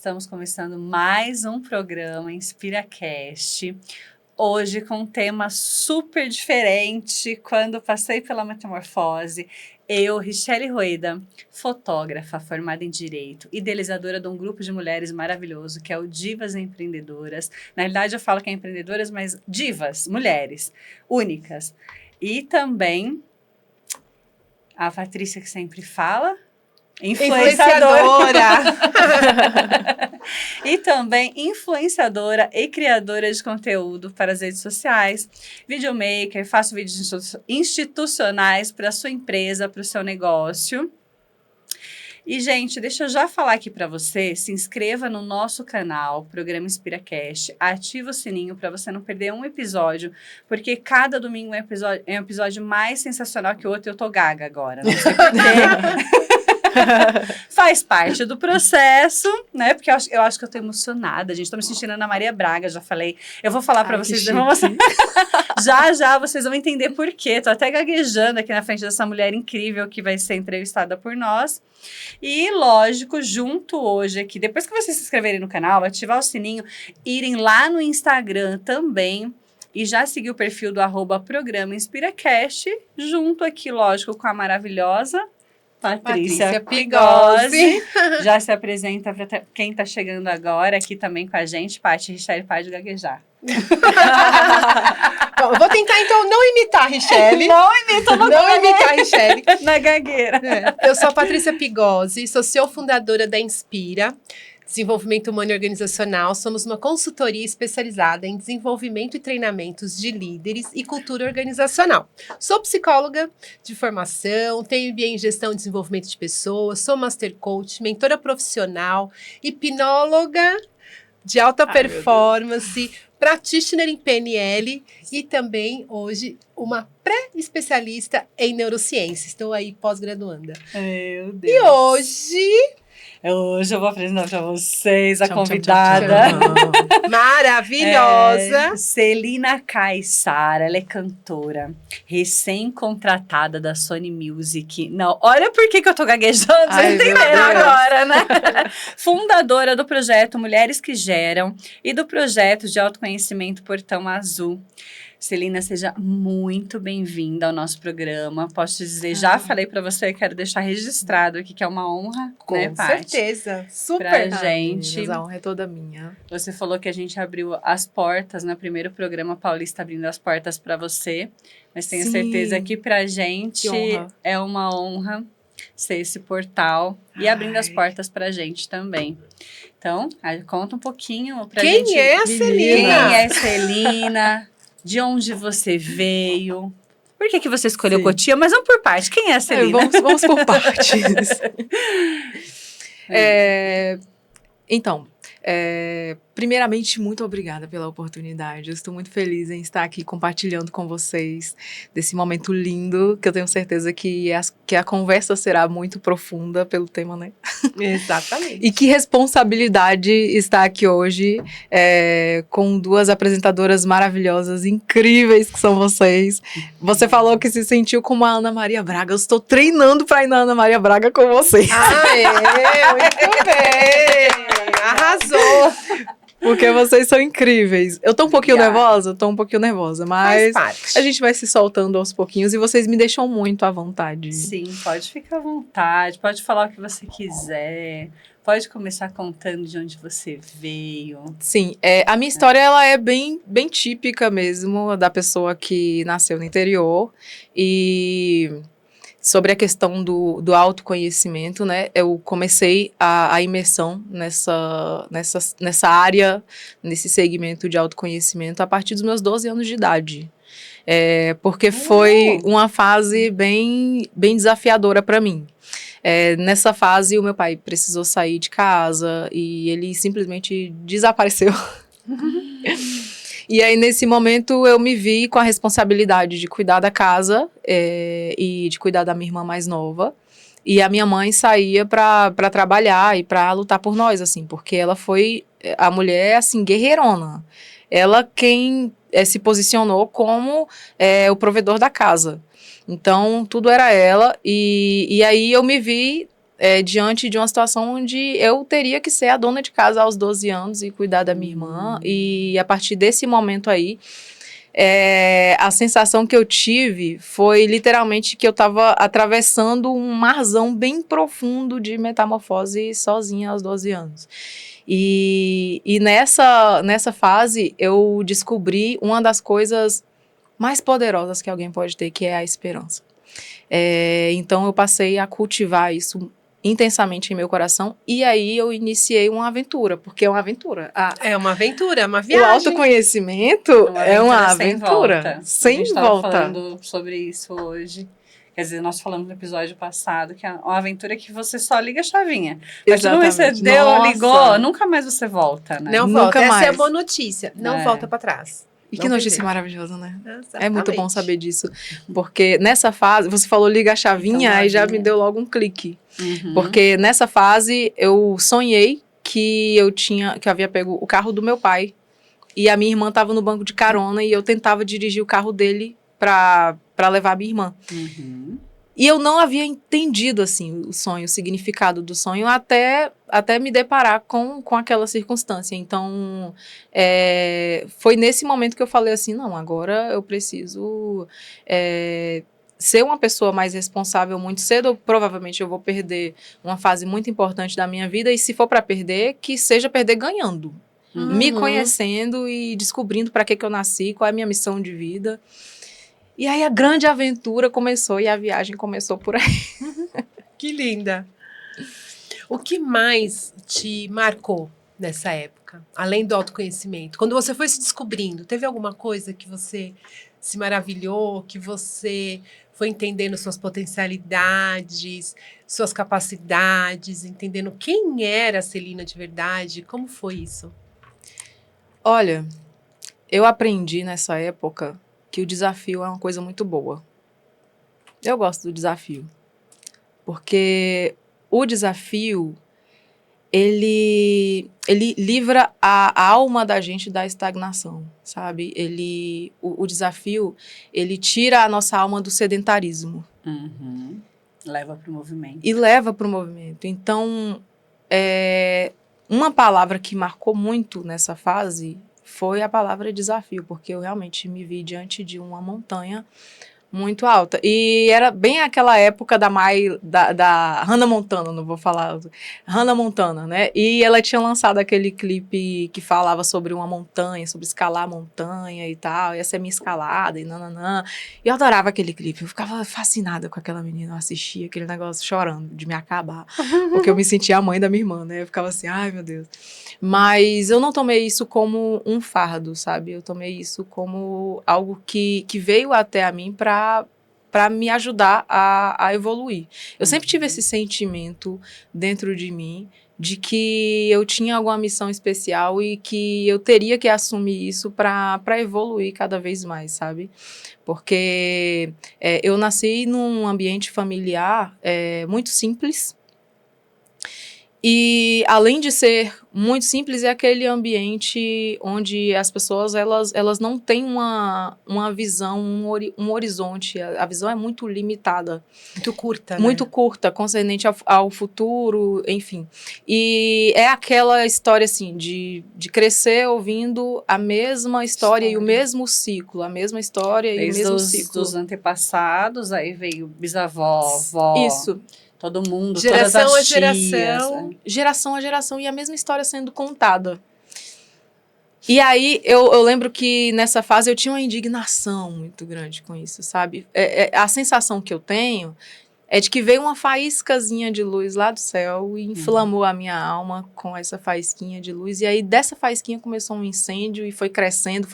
estamos começando mais um programa InspiraCast. Hoje com um tema super diferente. Quando passei pela metamorfose, eu, Richelle Rueda, fotógrafa formada em Direito, idealizadora de um grupo de mulheres maravilhoso, que é o Divas Empreendedoras. Na realidade, eu falo que é empreendedoras, mas divas, mulheres, únicas. E também a Patrícia, que sempre fala... Influenciadora! E também influenciadora e criadora de conteúdo para as redes sociais, videomaker, faço vídeos institucionais para a sua empresa, para o seu negócio. E, gente, deixa eu já falar aqui para você, se inscreva no nosso canal, Programa InspiraCast, ativa o sininho para você não perder um episódio, porque cada domingo é um episódio mais sensacional que o outro. Eu tô gaga agora, não sei porquê. Faz parte do processo, né? Porque eu acho que eu tô emocionada, gente. Tô me sentindo Ana Maria Braga, já falei. Eu vou falar pra vocês. Já vocês vão entender por quê. Tô até gaguejando aqui na frente dessa mulher incrível que vai ser entrevistada por nós. E, lógico, junto hoje aqui, depois que vocês se inscreverem no canal, ativar o sininho, irem lá no Instagram também e já seguir o perfil do @Programa InspiraCast, junto aqui, lógico, com a maravilhosa Patrícia Pigozzi. Já se apresenta para quem está chegando agora aqui também com a gente. Paty, Richelle, pode gaguejar. Bom, eu vou tentar então não imitar a Richelle. Não imitar a Richelle. Na gagueira. Eu sou a Patrícia Pigozzi, sou CEO fundadora da Inspira, Desenvolvimento Humano e Organizacional. Somos uma consultoria especializada em desenvolvimento e treinamentos de líderes e cultura organizacional. Sou psicóloga de formação, tenho MBA em Gestão e Desenvolvimento de Pessoas, sou Master Coach, mentora profissional, hipnóloga de alta performance, practitioner em PNL e também, hoje, uma pré-especialista em neurociência. Estou aí pós-graduanda. Meu Deus. E hoje eu vou apresentar para vocês a convidada. Maravilhosa. Celina Caissara, ela é cantora, recém-contratada da Sony Music. Não, olha por que eu tô gaguejando, vocês entenderam agora, né? Fundadora do projeto Mulheres que Geram e do projeto de autoconhecimento Portão Azul. Celina, seja muito bem-vinda ao nosso programa. Posso te dizer, já falei para você, quero deixar registrado aqui que é uma honra, com né, Paty? certeza, super. Pra gente. A honra é toda minha. Você falou que a gente abriu as portas, no primeiro programa Paulista abrindo as portas para você, mas tenho certeza que pra gente é uma honra ser esse portal e abrindo as portas pra gente também. Então, conta um pouquinho pra gente. Quem é a Celina? Quem é a Celina? De onde você veio? Por que você escolheu Cotia? Mas vamos por parte. Quem é a Celina? Vamos por partes. Então, primeiramente, muito obrigada pela oportunidade. Eu estou muito feliz em estar aqui compartilhando com vocês desse momento lindo, que eu tenho certeza que a conversa será muito profunda pelo tema, né? Exatamente. E que responsabilidade estar aqui hoje com duas apresentadoras maravilhosas, incríveis que são vocês. Você falou que se sentiu como a Ana Maria Braga. Eu estou treinando para ir na Ana Maria Braga com vocês. Muito bem! Arrasou! Porque vocês são incríveis. Eu tô um pouquinho nervosa? Tô um pouquinho nervosa, mas a gente vai se soltando aos pouquinhos e vocês me deixam muito à vontade. Sim, pode ficar à vontade, pode falar o que você quiser, pode começar contando de onde você veio. Sim, a minha história ela é bem típica mesmo, da pessoa que nasceu no interior e... Sobre a questão do autoconhecimento, né? Eu comecei a imersão nessa área, nesse segmento de autoconhecimento a partir dos meus 12 anos de idade. Porque foi uma fase bem desafiadora para mim. Nessa fase, o meu pai precisou sair de casa e ele simplesmente desapareceu. E aí, nesse momento, eu me vi com a responsabilidade de cuidar da casa e de cuidar da minha irmã mais nova. E a minha mãe saía para trabalhar e para lutar por nós, assim, porque ela foi a mulher, assim, guerreirona. Ela quem se posicionou como o provedor da casa. Então, tudo era ela. E aí, eu me vi diante de uma situação onde eu teria que ser a dona de casa aos 12 anos e cuidar da minha irmã. E a partir desse momento aí, a sensação que eu tive foi literalmente que eu estava atravessando um marzão bem profundo de metamorfose sozinha aos 12 anos. E nessa fase eu descobri uma das coisas mais poderosas que alguém pode ter, que é a esperança. Então eu passei a cultivar isso intensamente em meu coração, e aí eu iniciei uma aventura, porque é uma aventura. É uma aventura, é uma O viagem. autoconhecimento é uma aventura sem A gente volta. estava falando sobre isso hoje. Quer dizer, nós falamos no episódio passado que é uma aventura que você só liga a chavinha. Mas quando você ligou, nunca mais você volta, né? Não volta. Essa é a boa notícia. Não volta para trás. E que notícia maravilhosa, né? Exatamente. É muito bom saber disso. Porque nessa fase, você falou liga a chavinha, então, aí já me deu logo um clique. Uhum. Porque nessa fase, eu sonhei que eu havia pego o carro do meu pai. E a minha irmã estava no banco de carona e eu tentava dirigir o carro dele para levar a minha irmã. Uhum. E eu não havia entendido, assim, o sonho, o significado do sonho, até me deparar com aquela circunstância. Então, foi nesse momento que eu falei assim, não, agora eu preciso ser uma pessoa mais responsável muito cedo, provavelmente eu vou perder uma fase muito importante da minha vida, e se for para perder, que seja perder ganhando. Uhum. Me conhecendo e descobrindo para que eu nasci, qual é a minha missão de vida. E aí a grande aventura começou e a viagem começou por aí. Que linda! O que mais te marcou nessa época, além do autoconhecimento? Quando você foi se descobrindo, teve alguma coisa que você se maravilhou, que você foi entendendo suas potencialidades, suas capacidades, entendendo quem era a Celina de verdade? Como foi isso? Olha, eu aprendi nessa época que o desafio é uma coisa muito boa. Eu gosto do desafio. Porque o desafio, ele livra a alma da gente da estagnação, sabe? O desafio, ele tira a nossa alma do sedentarismo. Uhum. Leva para o movimento. E leva para o movimento. Então, uma palavra que marcou muito nessa fase foi a palavra desafio, porque eu realmente me vi diante de uma montanha muito alta. E era bem aquela época da Hannah Montana, não vou falar, Hannah Montana, né? E ela tinha lançado aquele clipe que falava sobre uma montanha, sobre escalar a montanha e tal, e essa é minha escalada, e nananã. E eu adorava aquele clipe, eu ficava fascinada com aquela menina, eu assistia aquele negócio chorando de me acabar, porque eu me sentia a mãe da minha irmã, né? Eu ficava assim, ai meu Deus. Mas eu não tomei isso como um fardo, sabe? Eu tomei isso como algo que veio até a mim para me ajudar a evoluir. Eu sempre tive esse sentimento dentro de mim de que eu tinha alguma missão especial e que eu teria que assumir isso para evoluir cada vez mais, sabe? Porque eu nasci num ambiente familiar muito simples. E, além de ser muito simples, é aquele ambiente onde as pessoas elas não têm uma visão, um horizonte. A visão é muito limitada. Muito curta, né? Muito curta, concernente ao futuro, enfim. E é aquela história, assim, de crescer ouvindo a mesma história e o mesmo ciclo. A mesma história e o mesmo ciclo. Dos antepassados, aí veio bisavó, avó... Isso. Todo mundo, geração todas as geração. Geração a geração, e a mesma história sendo contada. E aí, eu lembro que nessa fase eu tinha uma indignação muito grande com isso, sabe? A sensação que eu tenho é de que veio uma faíscazinha de luz lá do céu e inflamou a minha alma com essa faísquinha de luz. E aí, dessa faísquinha começou um incêndio e foi crescendo,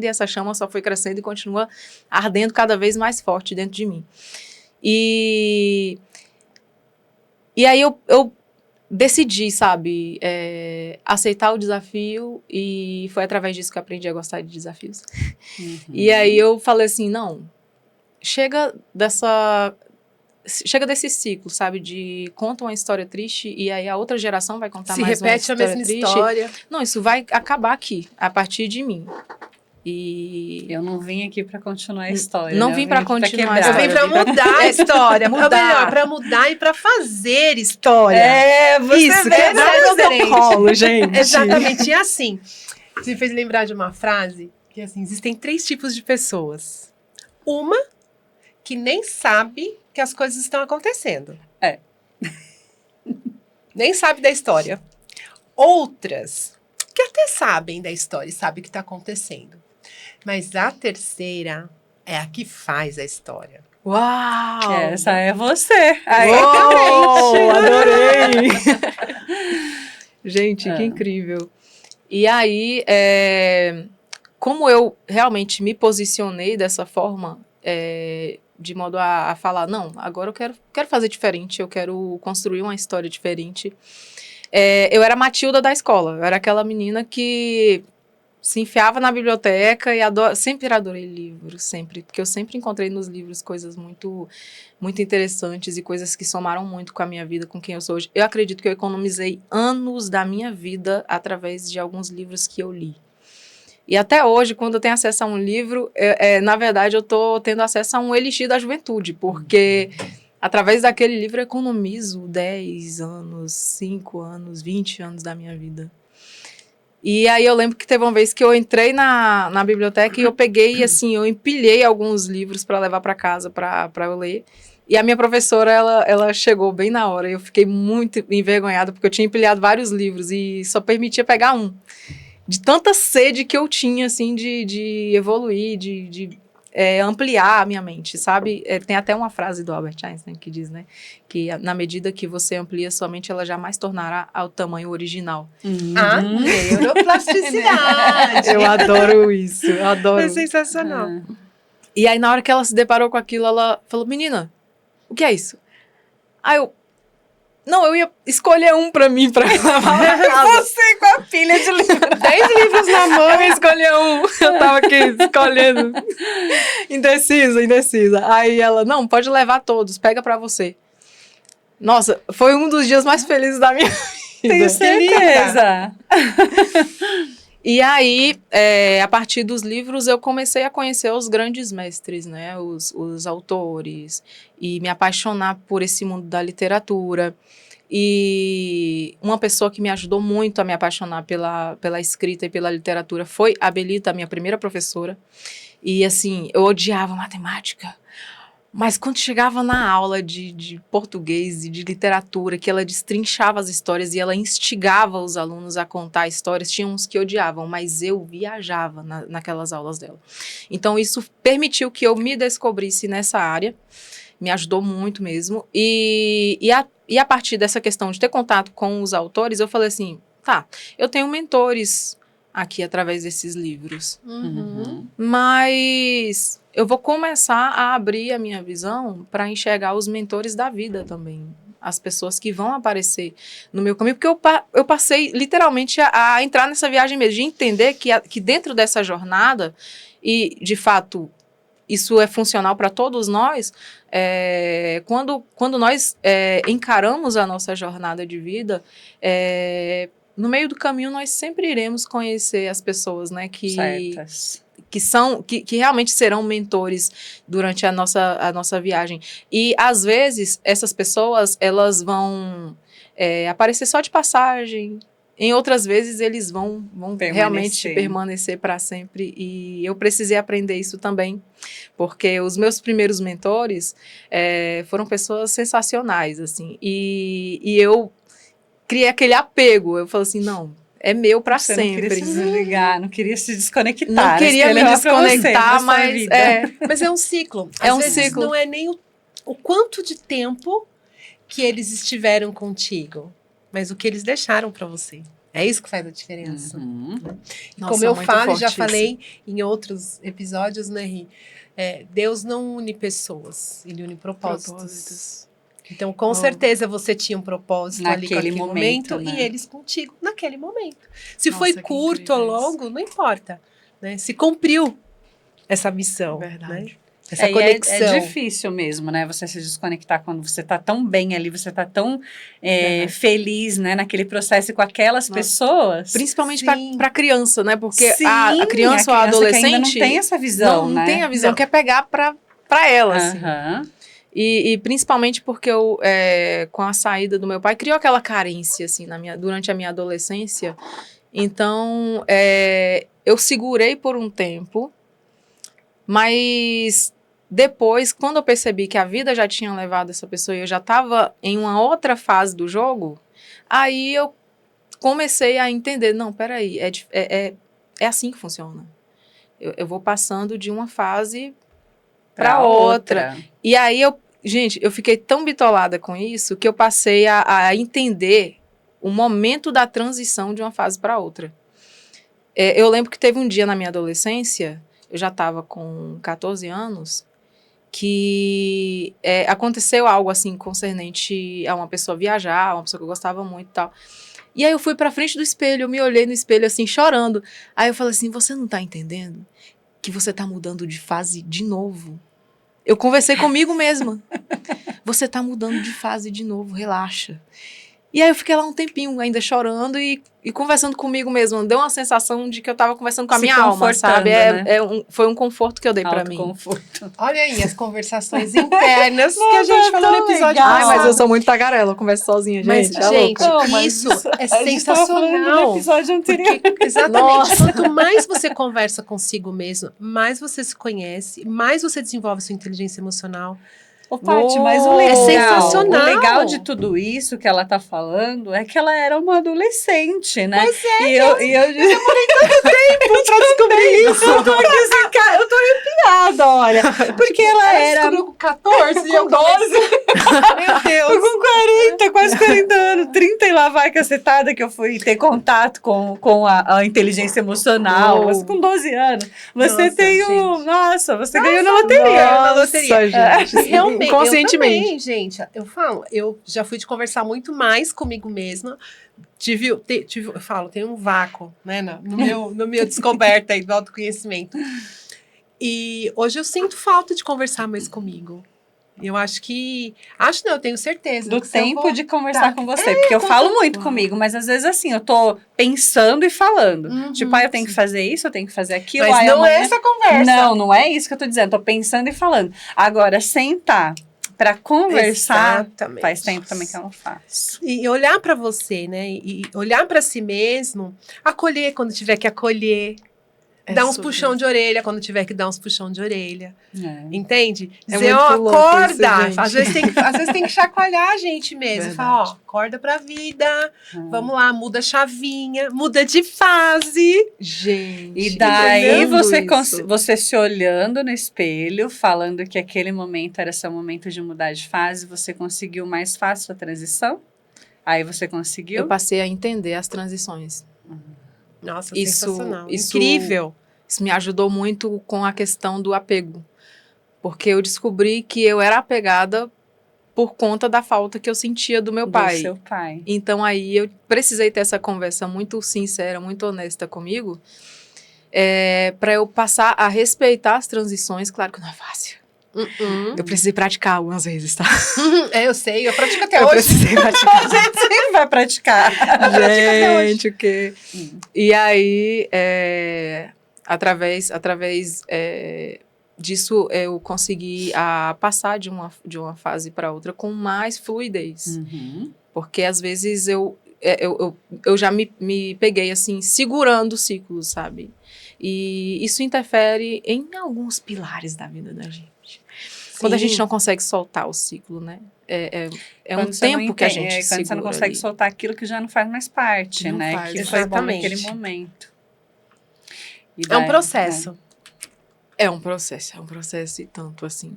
e essa chama só foi crescendo e continua ardendo cada vez mais forte dentro de mim. E aí eu decidi, sabe, aceitar o desafio, e foi através disso que eu aprendi a gostar de desafios. Uhum. E aí eu falei assim, não, chega desse ciclo, sabe, de conta uma história triste e aí a outra geração vai contar mais uma história triste. Se repete a mesma história. Não, isso vai acabar aqui, a partir de mim. E Eu não vim aqui para continuar a história. Não né? vim Eu pra aqui continuar a quebrar. Eu vim pra mudar a história. Ou melhor, pra mudar e pra fazer história. Você isso, veio quebrar é diferente. protocolo, gente. Exatamente. E assim, você me fez lembrar de uma frase que assim, existem 3 tipos de pessoas. Uma que nem sabe que as coisas estão acontecendo. É. Nem sabe da história. Outras que até sabem da história e sabem o que está acontecendo. Mas a terceira é a que faz a história. Uau! Essa é você. Aí, Uou, adorei! Gente, que Ah. incrível. E aí, como eu realmente me posicionei dessa forma, de modo a falar, não, agora eu quero fazer diferente, eu quero construir uma história diferente. Eu era a Matilda da escola, eu era aquela menina que se enfiava na biblioteca e sempre adorei livros, sempre, porque eu sempre encontrei nos livros coisas muito, muito interessantes e coisas que somaram muito com a minha vida, com quem eu sou hoje. Eu acredito que eu economizei anos da minha vida através de alguns livros que eu li. E até hoje, quando eu tenho acesso a um livro, na verdade eu estou tendo acesso a um elixir da juventude, porque através daquele livro eu economizo 10 anos, 5 anos, 20 anos da minha vida. E aí eu lembro que teve uma vez que eu entrei na biblioteca e eu peguei, assim, eu empilhei alguns livros para levar para casa para eu ler. E a minha professora, ela chegou bem na hora e eu fiquei muito envergonhada porque eu tinha empilhado vários livros e só permitia pegar um. De tanta sede que eu tinha, assim, de evoluir, de ampliar a minha mente, sabe? Tem até uma frase do Albert Einstein que diz, né? Que na medida que você amplia sua mente, ela jamais tornará ao tamanho original. A neuroplasticidade. Eu adoro isso, eu adoro. É sensacional. E aí, na hora que ela se deparou com aquilo, ela falou, menina, o que é isso? Aí eu ia escolher um pra mim, pra levar pra casa. Você com a pilha de livros. 10 livros na mão. Eu ia escolher um. Eu tava aqui escolhendo. Indecisa. Aí ela, não, pode levar todos, pega pra você. Nossa, foi um dos dias mais felizes da minha vida. Tenho certeza. E aí, a partir dos livros, eu comecei a conhecer os grandes mestres, né? Os autores. E me apaixonar por esse mundo da literatura. E uma pessoa que me ajudou muito a me apaixonar pela escrita e pela literatura foi a Belita, minha primeira professora. E, assim, eu odiava matemática. Mas quando chegava na aula de português e de literatura, que ela destrinchava as histórias e ela instigava os alunos a contar histórias, tinha uns que odiavam, mas eu viajava naquelas aulas dela. Então, isso permitiu que eu me descobrisse nessa área, me ajudou muito mesmo. E a partir dessa questão de ter contato com os autores, eu falei assim, tá, eu tenho mentores aqui através desses livros. Mas eu vou começar a abrir a minha visão para enxergar os mentores da vida também. As pessoas que vão aparecer no meu caminho. Porque eu passei literalmente a entrar nessa viagem mesmo, de entender que dentro dessa jornada, e de fato isso é funcional para todos nós, quando nós encaramos a nossa jornada de vida, no meio do caminho nós sempre iremos conhecer as pessoas, né, Certas. que realmente serão mentores durante a nossa viagem. E, às vezes, essas pessoas, elas vão aparecer só de passagem. Em outras vezes, eles vão realmente permanecer para sempre. E eu precisei aprender isso também, porque os meus primeiros mentores foram pessoas sensacionais, assim. E eu criei aquele apego. Eu falei assim, não, é meu para sempre. Não queria se desligar, não queria se desconectar. Não queria me desconectar, mas mas é um ciclo. É Às um vezes ciclo. não é nem o quanto de tempo que eles estiveram contigo, mas o que eles deixaram para você. É isso que faz a diferença. Nossa, como eu muito falo, forte já isso. falei em outros episódios, né, Ri? Deus não une pessoas, ele une propósitos. Então, com certeza, você tinha um propósito ali com aquele momento, né? e eles contigo naquele momento. Se Nossa, foi que curto ou incrível isso. longo, não importa. Né? Se cumpriu essa missão. Verdade. Né? Essa E conexão. é difícil mesmo, né? Você se desconectar quando você tá tão bem ali, você tá tão feliz, né? Naquele processo com aquelas pessoas. Principalmente Sim. para criança, né? Porque Sim, a criança ou a que adolescente ainda não tem essa visão, não né? tem a visão, Não. quer pegar para ela, assim. Aham. E principalmente porque eu, com a saída do meu pai, criou aquela carência, assim, durante a minha adolescência. Então, eu segurei por um tempo, mas depois, quando eu percebi que a vida já tinha levado essa pessoa e eu já estava em uma outra fase do jogo, aí eu comecei a entender, não, peraí, é assim que funciona. Eu vou passando de uma fase para outra. E aí, eu fiquei tão bitolada com isso que eu passei a entender o momento da transição de uma fase para outra. Eu lembro que teve um dia na minha adolescência, eu já estava com 14 anos, que aconteceu algo assim concernente a uma pessoa viajar, uma pessoa que eu gostava muito e tal. E aí eu fui pra frente do espelho, eu me olhei no espelho assim, chorando. Aí eu falei assim, você não tá entendendo que você tá mudando de fase de novo? Eu conversei comigo mesma. Você tá mudando de fase de novo, relaxa. E aí eu fiquei lá um tempinho ainda chorando e conversando comigo mesma. Deu uma sensação de que eu tava conversando com a Se minha alma, sabe? confortando, né? Foi um conforto que eu dei pra mim. Autoconforto. Olha aí as conversações internas que a gente falou no episódio legal. Ai, mas eu passado. sou muito tagarela, eu converso sozinha, Mas, gente. gente, Não, mas isso é a gente tava falando sensacional. no episódio anterior. Porque, exatamente, Nossa. quanto mais você conversa consigo mesmo, mais você se conhece, mais você desenvolve sua inteligência emocional. Ô, Paty, mas o É legal, sensacional. o legal de tudo isso que ela tá falando é que ela era uma adolescente, né? Pois é. Eu demorei tanto tempo pra descobrir isso. Eu tô aqui assim, cara, eu tô arrepiada, olha. Porque ela era... descobriu com 14 e eu com 12. Meu Deus. Eu com 40, quase 40 anos, 30 e lá vai cacetada que eu fui ter contato com a inteligência emocional. Mas com 12 anos, você Nossa, tem gente. Nossa, você ganhou na loteria. Na loteria. Gente, Realmente, inconscientemente. eu também, gente. Eu falo, eu já fui de conversar muito mais comigo mesma. Eu falo, tem um vácuo, né, no meu descoberta aí do autoconhecimento. E hoje eu sinto falta de conversar mais comigo. Eu acho não, eu tenho certeza. Do que se eu tempo de conversar voltar- com você. Porque eu falo muito Uau. comigo, mas às vezes assim, eu tô pensando e falando. Uhum, Tipo, eu tenho que fazer isso, eu tenho que fazer aquilo. Mas não é essa conversa. Não é isso que eu tô dizendo. Tô pensando e falando. Agora, sentar pra conversar, Exatamente. faz tempo também que eu não faço. E olhar pra você, né? E olhar pra si mesmo, acolher quando tiver que acolher, dar uns puxão de orelha quando tiver que dar uns puxão de orelha. Entende? É Dizer, muito ó, louco acorda. isso, gente. Às vezes tem que chacoalhar a gente mesmo. Verdade. Falar, ó, acorda pra vida. Vamos lá, muda a chavinha, muda de fase. Gente. E daí entendendo você se olhando no espelho, falando que aquele momento era seu momento de mudar de fase, você conseguiu mais fácil a transição? Aí você conseguiu? Eu passei a entender as transições. Nossa, Isso- sensacional. isso- Incrível. Isso me ajudou muito com a questão do apego. Porque eu descobri que eu era apegada por conta da falta que eu sentia do meu Do pai. seu pai. Então aí eu precisei ter essa conversa muito sincera, muito honesta comigo, para eu passar a respeitar as transições. Claro que não é fácil. Eu precisei praticar algumas vezes, tá? Eu sei, eu pratico até Eu hoje. precisei praticar. A gente sempre vai praticar. Gente, o quê? E aí, através disso, eu consegui passar de uma fase para outra com mais fluidez. Porque, às vezes, eu já me peguei, assim, segurando ciclos, sabe? E isso interfere em alguns pilares da vida da gente. Quando a gente não consegue soltar o ciclo, né? É um Quando você não tempo que a entende, gente quando você não segura consegue ali. soltar aquilo que já não faz mais parte, Não né? faz, Que foi bom exatamente. naquele momento. E É um daí, processo. É um processo e tanto assim.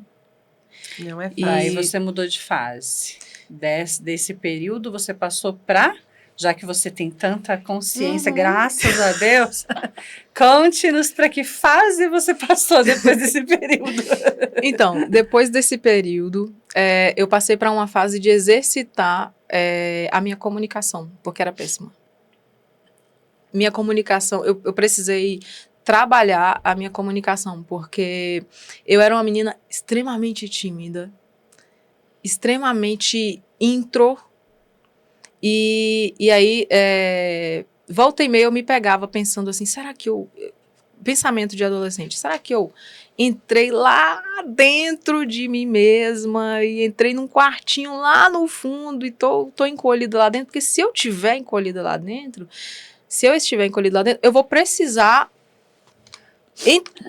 Não é E fácil. aí você mudou de fase. Desse período você passou para, já que você tem tanta consciência, graças a Deus, conte-nos para que fase você passou depois desse período. Então, depois desse período, eu passei para uma fase de exercitar a minha comunicação, porque era péssima. Minha comunicação, eu precisei trabalhar a minha comunicação, porque eu era uma menina extremamente tímida, extremamente intro, e aí, volta e meia eu me pegava pensando assim, será que eu... Pensamento de adolescente, será que eu entrei lá dentro de mim mesma e entrei num quartinho lá no fundo e tô encolhida lá dentro? Porque se eu estiver encolhida lá dentro, eu vou precisar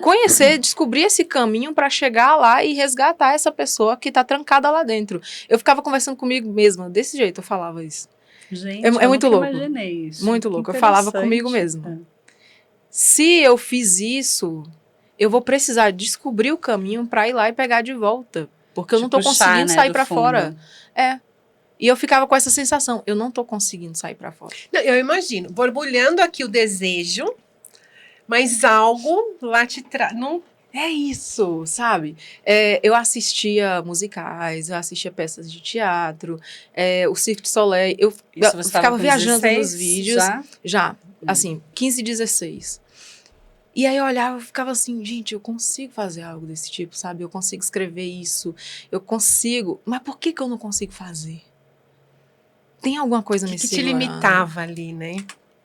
conhecer, descobrir esse caminho para chegar lá e resgatar essa pessoa que tá trancada lá dentro. Eu ficava conversando comigo mesma, desse jeito eu falava isso. Gente, É eu muito nunca louco. imaginei isso. Muito Que louco. Eu falava comigo interessante. mesma. Se eu fiz isso, eu vou precisar descobrir o caminho para ir lá e pegar de volta. Porque eu não tô puxar, conseguindo né, sair do para fundo. fora. E eu ficava com essa sensação, eu não tô conseguindo sair para fora. Não, eu imagino, borbulhando aqui o desejo, mas algo lá te traz. Não. É isso, sabe? Eu assistia musicais, eu assistia peças de teatro, o Cirque du Soleil, eu Isso você ficava com viajando 16 nos vídeos. Já, Hum. assim, 15, 16. E aí eu olhava e ficava assim, gente, eu consigo fazer algo desse tipo, sabe? Eu consigo escrever isso, eu consigo. Mas por que eu não consigo fazer? Tem alguma coisa me Que te segurando. limitava ali, né?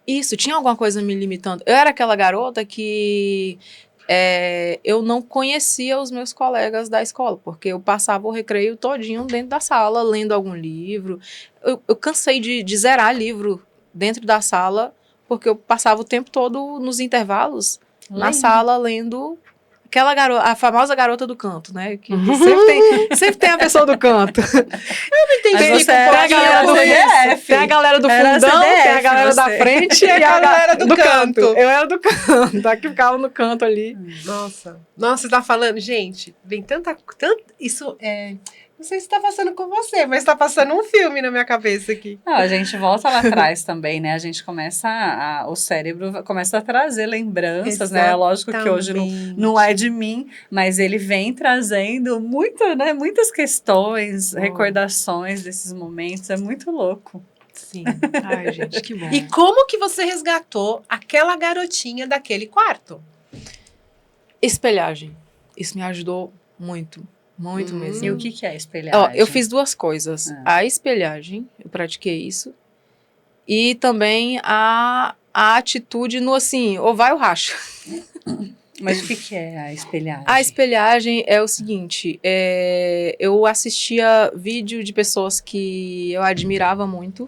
Isso, tinha alguma coisa me limitando. Eu era aquela garota que eu não conhecia os meus colegas da escola, porque eu passava o recreio todinho dentro da sala, lendo algum livro. Eu cansei de zerar livro dentro da sala, porque eu passava o tempo todo nos intervalos na sala lendo aquela garota, a famosa garota do canto, né? Que sempre tem a pessoa do canto. Mas você era Tem a galera do CDF. Tem a galera do Era fundão, CDF, tem a galera da você. frente e a galera do canto. Eu era do canto, aqui ficava no canto ali. Nossa, você tá falando, gente, vem tanta isso não sei se tá passando com você, mas tá passando um filme na minha cabeça aqui. Não, a gente volta lá atrás também, né? A gente começa o cérebro começa a trazer lembranças, né? Lógico que hoje não é de mim, mas ele vem trazendo muito, né? Muitas questões, recordações desses momentos. É muito louco. Sim. Ai, gente, que bom. E como que você resgatou aquela garotinha daquele quarto? Espelhagem. Isso me ajudou muito. Muito mesmo. E o que é espelhagem? Ó, eu fiz 2 coisas. A espelhagem, eu pratiquei isso. E também a atitude no assim, ou vai ou racha. Mas o que é a espelhagem? A espelhagem é o seguinte, eu assistia vídeo de pessoas que eu admirava muito.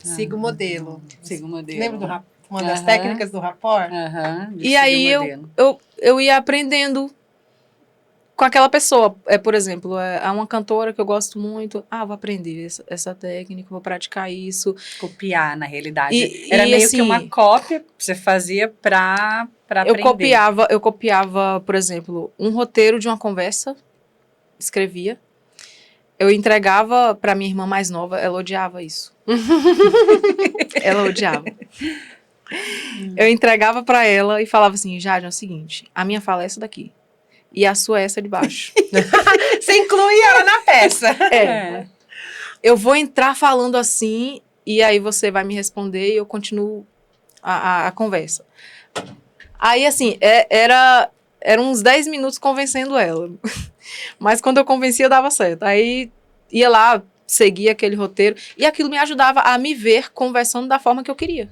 Siga o modelo. Siga o modelo. Lembra uma das técnicas do rapport? E aí eu ia aprendendo com aquela pessoa. Por exemplo, há uma cantora que eu gosto muito. Vou aprender essa técnica, vou praticar isso. Copiar, na realidade. Era meio assim, que uma cópia que você fazia pra aprender. Eu copiava, por exemplo, um roteiro de uma conversa, escrevia. Eu entregava pra minha irmã mais nova, ela odiava isso. Ela odiava. Eu entregava pra ela e falava assim, Jade, é o seguinte, a minha fala é essa daqui. E a sua é essa de baixo. Você inclui ela na peça. Eu vou entrar falando assim, e aí você vai me responder e eu continuo a conversa. Aí, assim, era uns 10 minutos convencendo ela. Mas quando eu convencia, dava certo. Aí, ia lá, seguia aquele roteiro. E aquilo me ajudava a me ver conversando da forma que eu queria.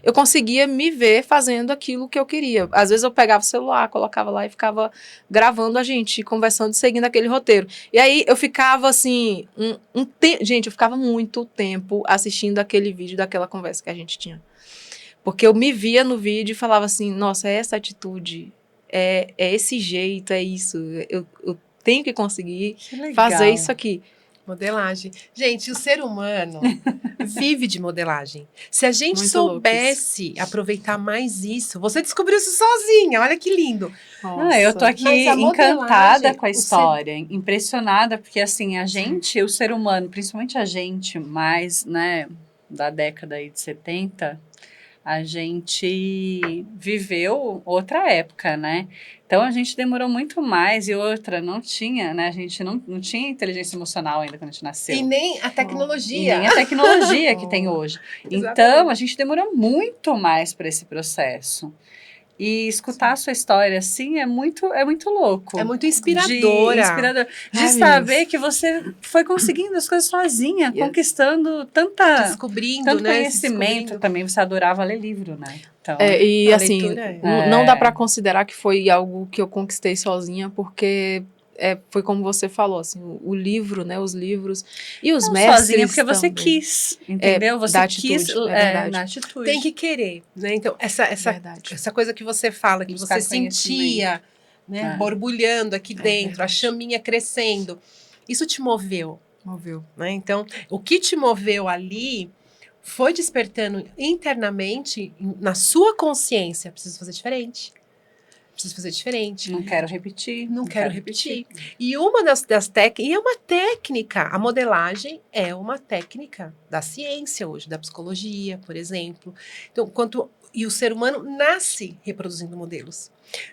Eu conseguia me ver fazendo aquilo que eu queria. Às vezes eu pegava o celular, colocava lá e ficava gravando a gente, conversando, seguindo aquele roteiro. E aí eu ficava assim, gente, eu ficava muito tempo assistindo aquele vídeo daquela conversa que a gente tinha. Porque eu me via no vídeo e falava assim, nossa, é essa atitude, é esse jeito, é isso. Eu tenho que conseguir fazer isso aqui. Modelagem. Gente, o ser humano vive de modelagem. Se a gente Muito soubesse aproveitar mais isso, você descobriu isso sozinha, olha que lindo. Nossa, eu tô aqui encantada com a história, impressionada, porque assim, a gente, o ser humano, principalmente a gente mais, né, da década aí de 70, a gente viveu outra época, né? Então, a gente demorou muito mais e outra, não tinha, né? A gente não tinha inteligência emocional ainda quando a gente nasceu. E nem a tecnologia. E nem a tecnologia que tem hoje. Então, a gente demorou muito mais para esse processo. E escutar a sua história, assim, é muito louco. É muito inspiradora. De saber que você foi conseguindo as coisas sozinha, conquistando tanto Descobrindo, né? conhecimento também. Você adorava ler livro, né? Então, e assim, leitura não dá para considerar que foi algo que eu conquistei sozinha, porque foi como você falou, assim, o livro, né, os livros e os mestres sozinha, porque você também. quis, entendeu? Você atitude, quis na atitude. Tem que querer, né? Então, essa coisa que você fala, que buscar você sentia, né, borbulhando aqui dentro, a chaminha crescendo, isso te moveu. Né? Então, o que te moveu ali foi despertando internamente, na sua consciência, preciso fazer diferente. Não quero repetir. Não quero repetir. E uma das técnicas, e é uma técnica, a modelagem é uma técnica da ciência hoje, da psicologia, por exemplo. Então, e o ser humano nasce reproduzindo modelos.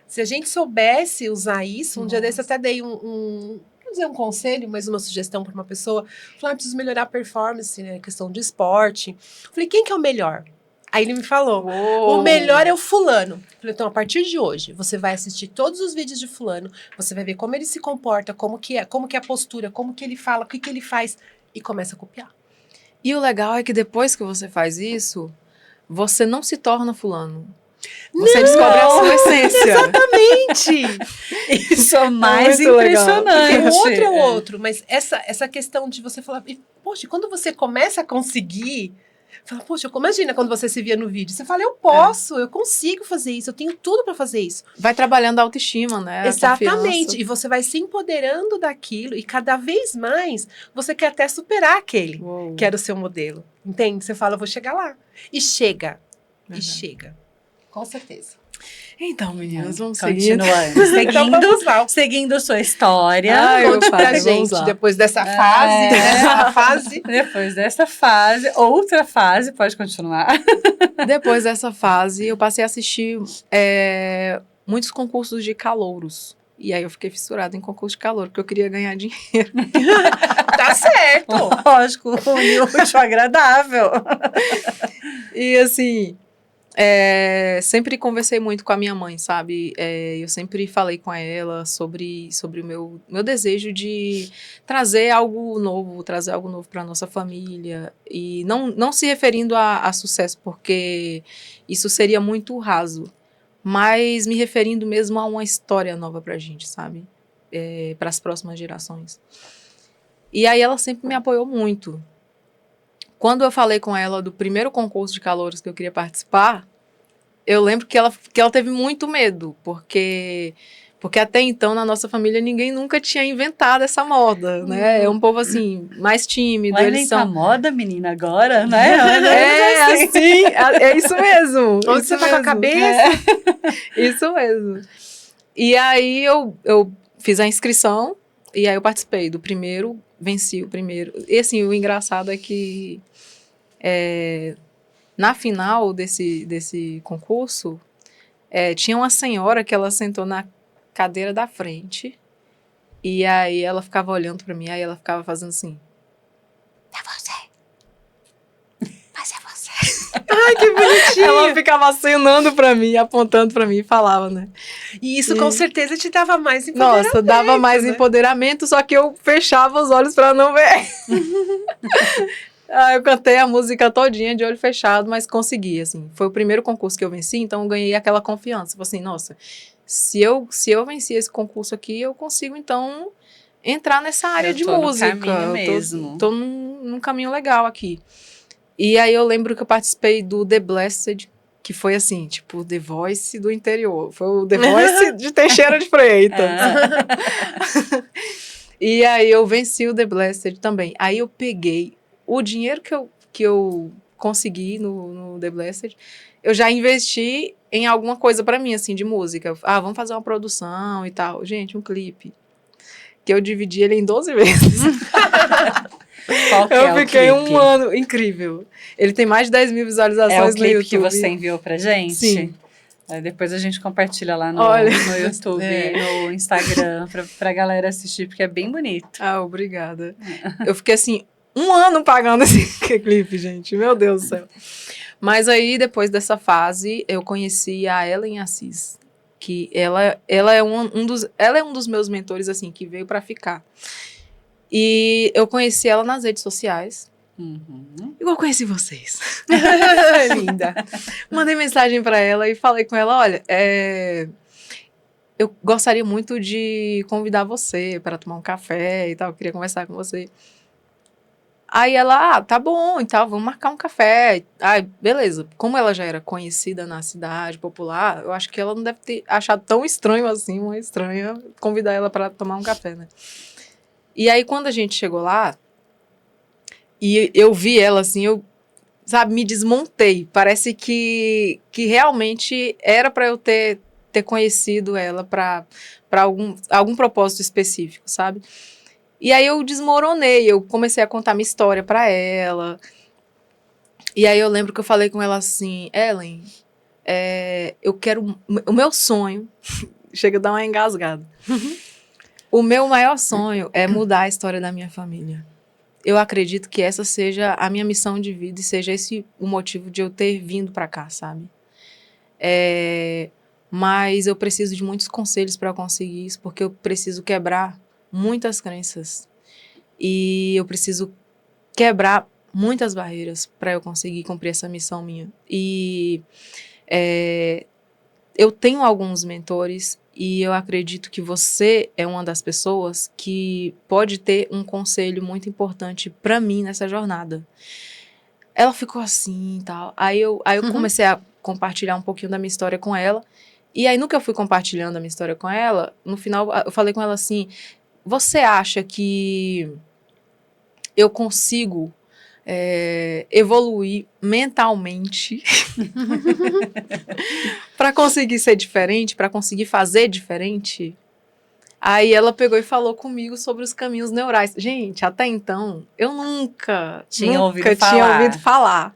Se a gente soubesse usar isso, um dia desse eu até dei não dizer um conselho, mas uma sugestão para uma pessoa, falei, preciso melhorar a performance, né, questão de esporte. Falei, quem que é o melhor? Aí ele me falou, o melhor é o fulano. Falei, então, a partir de hoje, você vai assistir todos os vídeos de fulano, você vai ver como ele se comporta, como que é a postura, como que ele fala, o que ele faz, e começa a copiar. E o legal é que depois que você faz isso, você não se torna fulano. Você descobre a sua essência. Exatamente! Isso é mais impressionante. O outro é o outro, mas essa questão de você falar, poxa, quando você começa a conseguir... Fala, poxa, imagina quando você se via no vídeo. Você fala, eu posso, eu consigo fazer isso, eu tenho tudo para fazer isso. Vai trabalhando a autoestima, né? Exatamente. E você vai se empoderando daquilo e cada vez mais você quer até superar aquele que era o seu modelo. Entende? Você fala, eu vou chegar lá. E chega. E chega. Com certeza. Então, meninas, vamos continuando. Seguindo sua história. Conte pra gente, depois dessa fase. Depois dessa fase, outra fase, pode continuar. Depois dessa fase, eu passei a assistir muitos concursos de calouros. E aí eu fiquei fissurada em concurso de calouro, porque eu queria ganhar dinheiro. Tá certo! Lógico, o útil agradável. E assim... sempre conversei muito com a minha mãe, sabe? Eu sempre falei com ela sobre o meu desejo de trazer algo novo para nossa família. E não se referindo a sucesso, porque isso seria muito raso. Mas me referindo mesmo a uma história nova pra gente, sabe? Para as próximas gerações. E aí ela sempre me apoiou muito. Quando eu falei com ela do primeiro concurso de calouros que eu queria participar, eu lembro que ela teve muito medo, porque até então, na nossa família, ninguém nunca tinha inventado essa moda, né? É um povo, assim, mais tímido. Vai inventar moda, menina, agora, né? É isso mesmo. Onde você tá com a cabeça? Isso mesmo. E aí, eu fiz a inscrição, e aí eu participei do primeiro, venci o primeiro. E, assim, o engraçado é que... na final desse concurso, tinha uma senhora que ela sentou na cadeira da frente, e aí ela ficava olhando pra mim, aí ela ficava fazendo assim, é você, mas é você. Ai, que bonitinho. Ela ficava acenando pra mim, apontando pra mim e falava, né? E isso com certeza te dava mais empoderamento. Nossa, dava mais empoderamento, só que eu fechava os olhos pra não ver. Eu cantei a música todinha de olho fechado, mas consegui, assim. Foi o primeiro concurso que eu venci, então eu ganhei aquela confiança. Falei assim, nossa, se eu venci esse concurso aqui, eu consigo, então, entrar nessa área de música. No caminho mesmo. Tô num caminho legal aqui. E aí eu lembro que eu participei do The Blessed, que foi assim, tipo, The Voice do interior. Foi o The Voice de Teixeira de Freitas. E aí eu venci o The Blessed também. Aí eu peguei o dinheiro que eu consegui no The Blessed, eu já investi em alguma coisa pra mim, assim, de música. Vamos fazer uma produção e tal. Gente, um clipe. Que eu dividi ele em 12 vezes. Qual que eu fiquei um ano incrível. Ele tem mais de 10 mil visualizações no YouTube. É o clipe que você enviou pra gente? Sim. Depois a gente compartilha lá no YouTube, no Instagram, pra galera assistir, porque é bem bonito. Obrigada. Eu fiquei assim, um ano pagando esse clipe, gente. Meu Deus do céu. Mas aí, depois dessa fase, eu conheci a Ellen Assis, que ela é ela é um dos meus mentores, assim, que veio para ficar. E eu conheci ela nas redes sociais. Uhum. Igual eu conheci vocês. Linda. Mandei mensagem para ela e falei com ela, olha, eu gostaria muito de convidar você para tomar um café e tal, eu queria conversar com você. Aí ela, tá bom, e tal, vamos marcar um café. Ai, beleza. Como ela já era conhecida na cidade, popular, eu acho que ela não deve ter achado tão estranho assim, uma estranha, convidar ela para tomar um café, né? E aí, quando a gente chegou lá, e eu vi ela assim, eu, sabe, me desmontei. Parece que realmente era para eu ter conhecido ela para algum propósito específico, sabe? E aí eu desmoronei, eu comecei a contar minha história para ela. E aí eu lembro que eu falei com ela assim, Ellen, eu quero, o meu sonho, chega a dar uma engasgada. O meu maior sonho é mudar a história da minha família. Eu acredito que essa seja a minha missão de vida e seja esse o motivo de eu ter vindo para cá, sabe? Mas eu preciso de muitos conselhos para conseguir isso, porque eu preciso quebrar muitas crenças. E eu preciso quebrar muitas barreiras para eu conseguir cumprir essa missão minha. E eu tenho alguns mentores e eu acredito que você é uma das pessoas que pode ter um conselho muito importante para mim nessa jornada. Ela ficou assim e tal. Aí eu comecei a compartilhar um pouquinho da minha história com ela. E aí, no que eu fui compartilhando a minha história com ela, no final eu falei com ela assim, você acha que eu consigo evoluir mentalmente para conseguir ser diferente, para conseguir fazer diferente? Aí ela pegou e falou comigo sobre os caminhos neurais. Gente, até então, eu nunca tinha ouvido falar.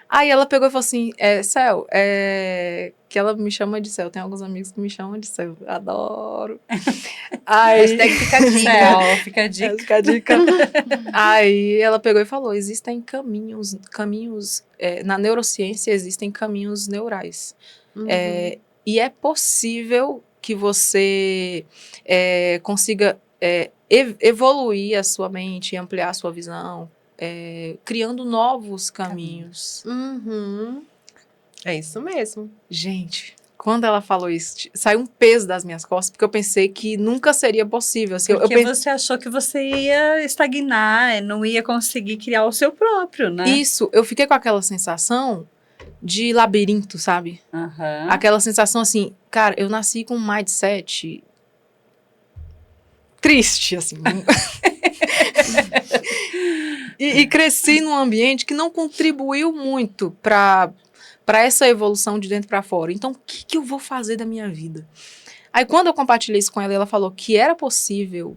Aí ela pegou e falou assim, Cel, que ela me chama de Cel, tem alguns amigos que me chamam de Cel, adoro. Aí, Hashtag fica a dica. Cel, fica a dica. Fica a dica. Aí ela pegou e falou, existem caminhos, na neurociência existem caminhos neurais. E é possível que você consiga evoluir a sua mente, ampliar a sua visão, criando novos caminhos. É isso mesmo. Gente, quando ela falou isso, saiu um peso das minhas costas, porque eu pensei que nunca seria possível. Assim, Porque você achou que você ia estagnar, não ia conseguir criar o seu próprio, né? Isso, eu fiquei com aquela sensação de labirinto, sabe? Uhum. Aquela sensação assim, cara, eu nasci com um mindset triste, assim. e cresci num ambiente que não contribuiu muito para essa evolução de dentro para fora. Então, o que eu vou fazer da minha vida? Aí, quando eu compartilhei isso com ela, ela falou que era possível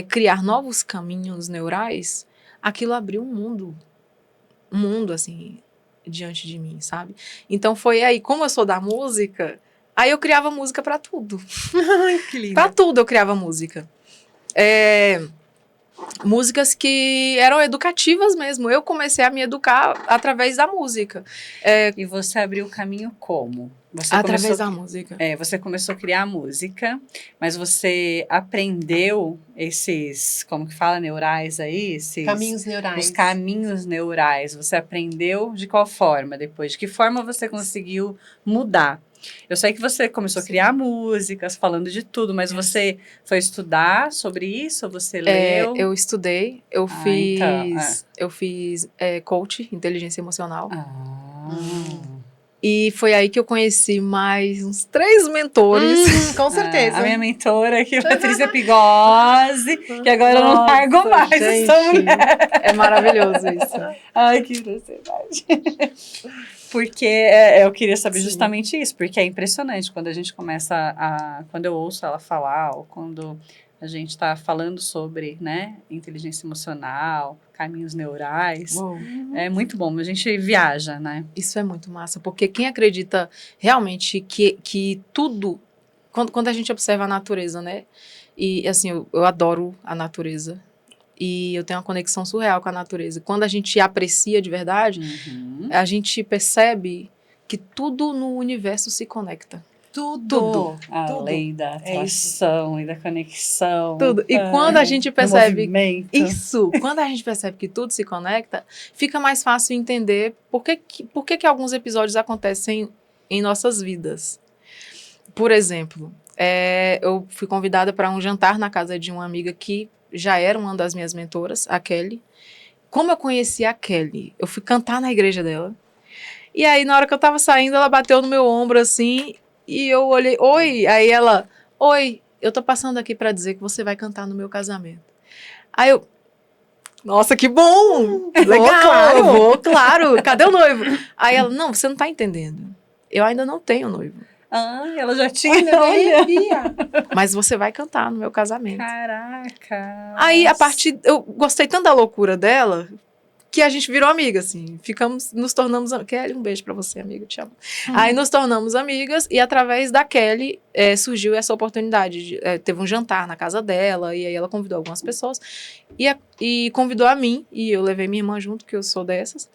criar novos caminhos neurais. Aquilo abriu um mundo, assim, diante de mim, sabe? Então, foi aí, como eu sou da música, aí eu criava música para tudo. Que lindo. Para tudo eu criava música. Músicas que eram educativas mesmo. Eu comecei a me educar através da música. E você abriu o caminho como? Através da música. Você começou a criar música, mas você aprendeu esses, como que fala, neurais aí? Caminhos neurais. Os caminhos neurais. Você aprendeu de qual forma depois? De que forma você conseguiu mudar? Eu sei que você começou a criar músicas, falando de tudo, mas você foi estudar sobre isso? Você leu? Eu estudei, eu fiz coach, inteligência emocional. E foi aí que eu conheci mais uns 3 mentores. Com certeza. A minha mentora aqui, Patrícia Pigozzi, que agora eu não largo mais essa mulher. É maravilhoso isso. Ai, que grosseridade. Porque eu queria saber justamente isso, porque é impressionante quando a gente começa quando eu ouço ela falar, ou quando a gente está falando sobre, né, inteligência emocional, caminhos neurais. É muito bom, a gente viaja, né? Isso é muito massa, porque quem acredita realmente que tudo, quando a gente observa a natureza, né, e assim, eu adoro a natureza, E eu tenho uma conexão surreal com a natureza. Quando a gente aprecia de verdade, a gente percebe que tudo no universo se conecta. Tudo. A lei da atração e da conexão. Tudo. E quando a gente percebe isso, quando a gente percebe que tudo se conecta, fica mais fácil entender por que alguns episódios acontecem em nossas vidas. Por exemplo, eu fui convidada para um jantar na casa de uma amiga que já era uma das minhas mentoras, a Kelly. Como eu conheci a Kelly? Eu fui cantar na igreja dela. E aí, na hora que eu tava saindo, ela bateu no meu ombro, assim, e eu olhei, oi! Aí ela, oi, eu tô passando aqui pra dizer que você vai cantar no meu casamento. Aí eu, nossa, que bom! Legal, vou, claro, cadê o noivo? Aí ela, não, você não tá entendendo. Eu ainda não tenho noivo. Ela já tinha. Mas você vai cantar no meu casamento. Caraca! Aí, eu gostei tanto da loucura dela, que a gente virou amiga, assim. Nos tornamos... Kelly, um beijo pra você, amiga, te amo. Aí nos tornamos amigas e através da Kelly surgiu essa oportunidade. Teve um jantar na casa dela e aí ela convidou algumas pessoas e convidou a mim e eu levei minha irmã junto, que eu sou dessas.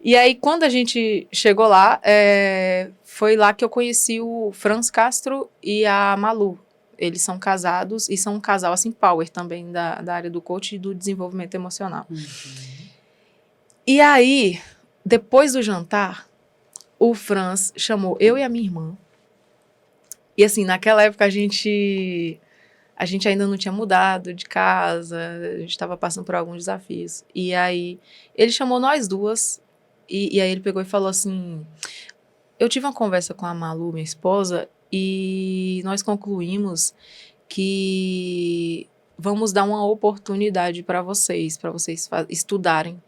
E aí, quando a gente chegou lá, foi lá que eu conheci o Franz Castro e a Malu. Eles são casados e são um casal, assim, power também da área do coach e do desenvolvimento emocional. E aí, depois do jantar, o Franz chamou eu e a minha irmã. E assim, naquela época a gente ainda não tinha mudado de casa, a gente estava passando por alguns desafios. E aí, ele chamou nós duas, e aí ele pegou e falou assim, eu tive uma conversa com a Malu, minha esposa, e nós concluímos que vamos dar uma oportunidade para vocês estudarem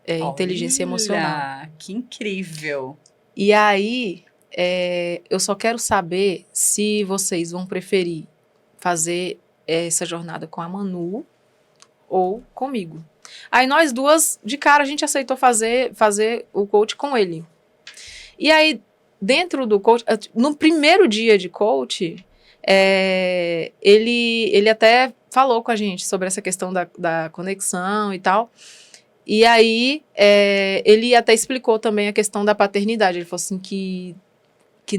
inteligência emocional. Que incrível! E aí, eu só quero saber se vocês vão preferir fazer essa jornada com a Manu ou comigo. Aí nós duas, de cara, a gente aceitou fazer o coach com ele. E aí, dentro do coach, no primeiro dia de coach, ele até falou com a gente sobre essa questão da conexão e tal. E aí, ele até explicou também a questão da paternidade. Ele falou assim que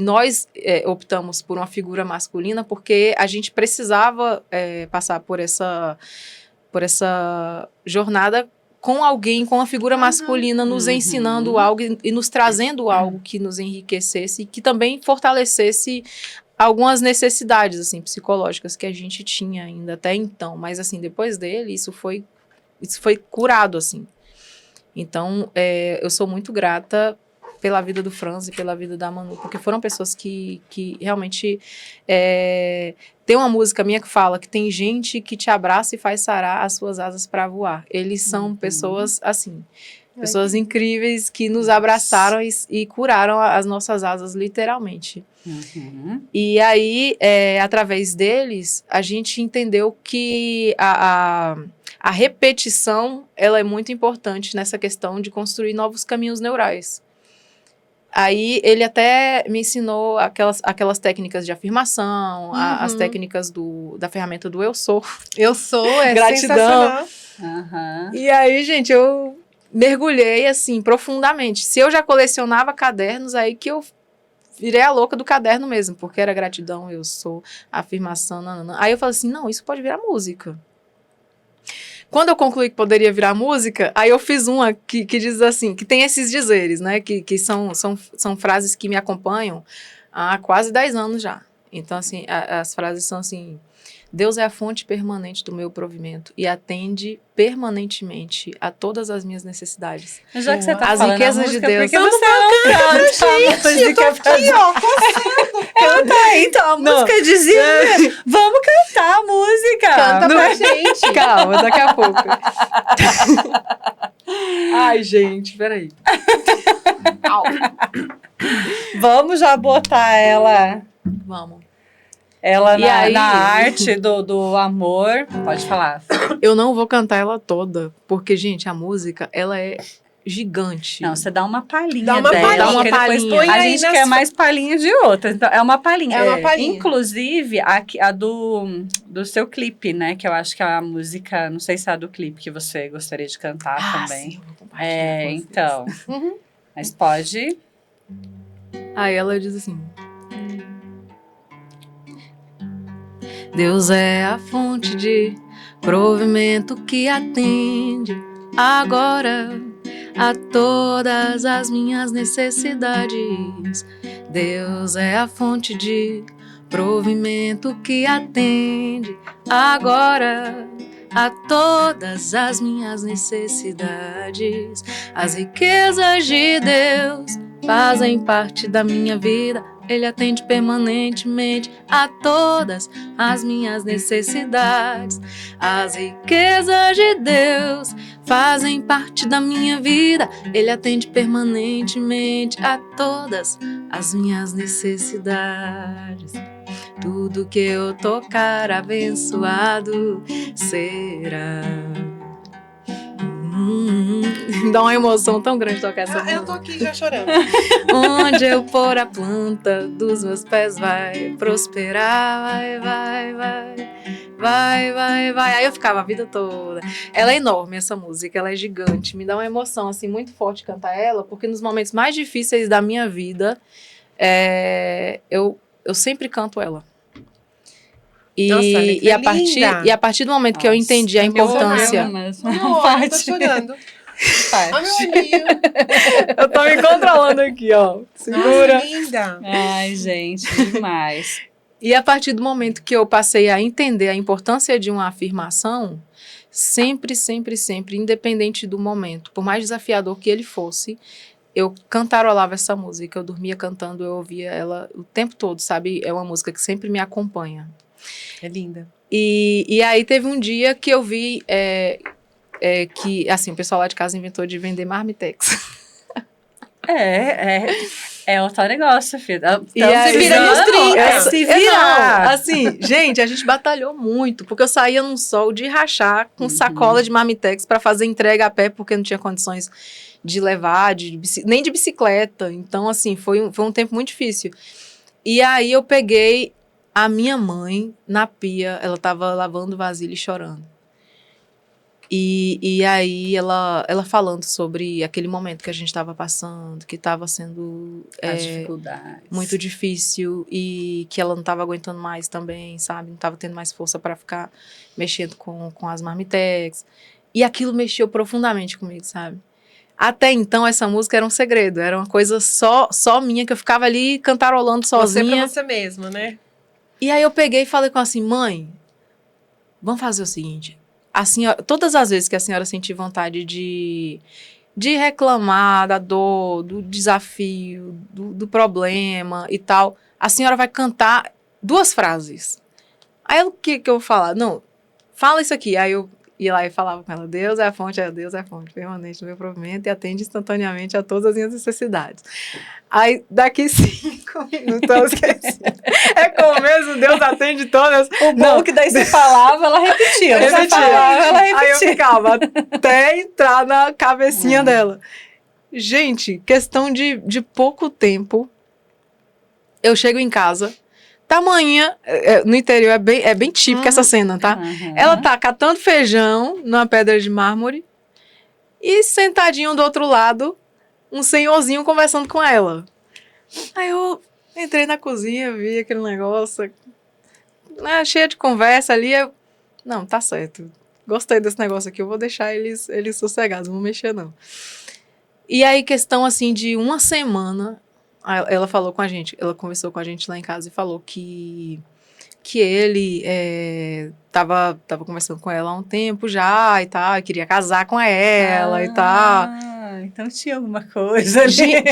nós optamos por uma figura masculina porque a gente precisava passar por essa jornada com alguém, com uma figura masculina, nos ensinando algo e nos trazendo algo que nos enriquecesse e que também fortalecesse algumas necessidades, assim, psicológicas que a gente tinha ainda até então. Mas, assim, depois dele, isso foi curado, assim. Então, eu sou muito grata pela vida do Franz e pela vida da Manu, porque foram pessoas que realmente... tem uma música minha que fala que tem gente que te abraça e faz sarar as suas asas para voar. Eles são pessoas, assim, pessoas incríveis que nos abraçaram e curaram as nossas asas, literalmente. E aí, através deles, a gente entendeu que a repetição, ela é muito importante nessa questão de construir novos caminhos neurais. Aí, ele até me ensinou aquelas técnicas de afirmação, as técnicas da ferramenta do eu sou. Eu sou, gratidão. Sensacional. E aí, gente, eu mergulhei, assim, profundamente. Se eu já colecionava cadernos, aí que eu virei a louca do caderno mesmo, porque era gratidão, eu sou, afirmação, nanana. Aí eu falei assim, não, isso pode virar música. Quando eu concluí que poderia virar música, aí eu fiz uma que diz assim, que tem esses dizeres, né, que são frases que me acompanham há quase 10 anos já. Então, assim, as frases são assim, Deus é a fonte permanente do meu provimento e atende permanentemente a todas as minhas necessidades. Já que você tá as falando riquezas a música, de Deus. por que você não canta a música Aqui, ó, Ela tá aí, então a música dizia, vamos cantar a música. Canta pra gente. Calma, daqui a pouco. Ai, gente, peraí. Vamos já botar ela... Vamos. Ela aí, na arte do amor. Pode falar. Eu não vou cantar ela toda, porque, gente, a música, ela é gigante. Não, você dá uma palhinha Dá uma dela. palhinha, dá uma porque depois palhinha. Põe a aí gente nas quer fo- mais palhinha de outra. Então, é uma palhinha. É uma palhinha. Inclusive, a do seu clipe, né? Que eu acho que é a música... Não sei se é a do clipe que você gostaria de cantar também. Sim, eu vou compartilhar com vocês. Então. Uhum. Mas pode... Aí ela diz assim: Deus é a fonte de provimento que atende agora a todas as minhas necessidades. Deus é a fonte de provimento que atende agora a todas as minhas necessidades. As riquezas de Deus fazem parte da minha vida. Ele atende permanentemente a todas as minhas necessidades. As riquezas de Deus fazem parte da minha vida. Ele atende permanentemente a todas as minhas necessidades. Tudo que eu tocar abençoado será. Dá uma emoção tão grande tocar essa música. Eu tô aqui já chorando. Onde eu pôr a planta dos meus pés vai prosperar, vai. Aí eu ficava a vida toda. Ela é enorme, essa música, ela é gigante. Me dá uma emoção, assim, muito forte cantar ela, porque nos momentos mais difíceis da minha vida, eu sempre canto ela. Nossa, a letra é linda. E a partir do momento que eu entendi a importância... Eu tô chorando. Ó, meu olhinho. Eu tô me controlando aqui, ó. Segura. Nossa, linda. Ai, gente, demais. E a partir do momento que eu passei a entender a importância de uma afirmação, sempre, independente do momento, por mais desafiador que ele fosse, eu cantarolava essa música, eu dormia cantando, eu ouvia ela o tempo todo, sabe? É uma música que sempre me acompanha. É linda. E aí teve um dia que eu vi que, assim, o pessoal lá de casa inventou de vender marmitex. É o tal negócio, filho. E aí, se vira nos 30. Se virar. Assim, gente, a gente batalhou muito, porque eu saía num sol de rachar com sacola de marmitex para fazer entrega a pé, porque não tinha condições de levar, nem de bicicleta. Então, assim, foi um tempo muito difícil. E aí eu peguei a minha mãe na pia, ela tava lavando vasilha e chorando. E aí ela falando sobre aquele momento que a gente estava passando, que estava sendo As dificuldades. muito difícil e que ela não estava aguentando mais também, sabe? Não estava tendo mais força para ficar mexendo com as marmitex. E aquilo mexeu profundamente comigo, sabe? Até então, essa música era um segredo, era uma coisa só minha, que eu ficava ali cantarolando sozinha. Você pra você mesma, né? E aí eu peguei e falei com ela assim, mãe, vamos fazer o seguinte, a senhora, todas as vezes que a senhora sentir vontade de reclamar da dor, do desafio, do problema e tal, a senhora vai cantar 2 frases. Aí o que eu vou falar? Não, fala isso aqui. Aí eu ia lá e falava com ela, Deus é a fonte permanente do meu provimento e atende instantaneamente a todas as minhas necessidades. Aí, daqui 5 minutos, eu esqueci. É como mesmo, Deus atende todas. O bom que daí você falava, ela repetia. Você falava, ela repetia. Aí eu ficava até entrar na cabecinha dela. Gente, questão de pouco tempo, eu chego em casa, tamanha, no interior é bem típica essa cena, tá? Ela tá catando feijão numa pedra de mármore e sentadinho do outro lado, um senhorzinho conversando com ela. Aí eu entrei na cozinha, vi aquele negócio, né, cheia de conversa ali. Não, tá certo. Gostei desse negócio aqui, eu vou deixar eles sossegados, não vou mexer não. E aí, questão assim de uma semana, ela falou com a gente, ela conversou com a gente lá em casa e falou que ele tava conversando com ela há um tempo já e tal, e queria casar com ela e tal. Então tinha alguma coisa ali.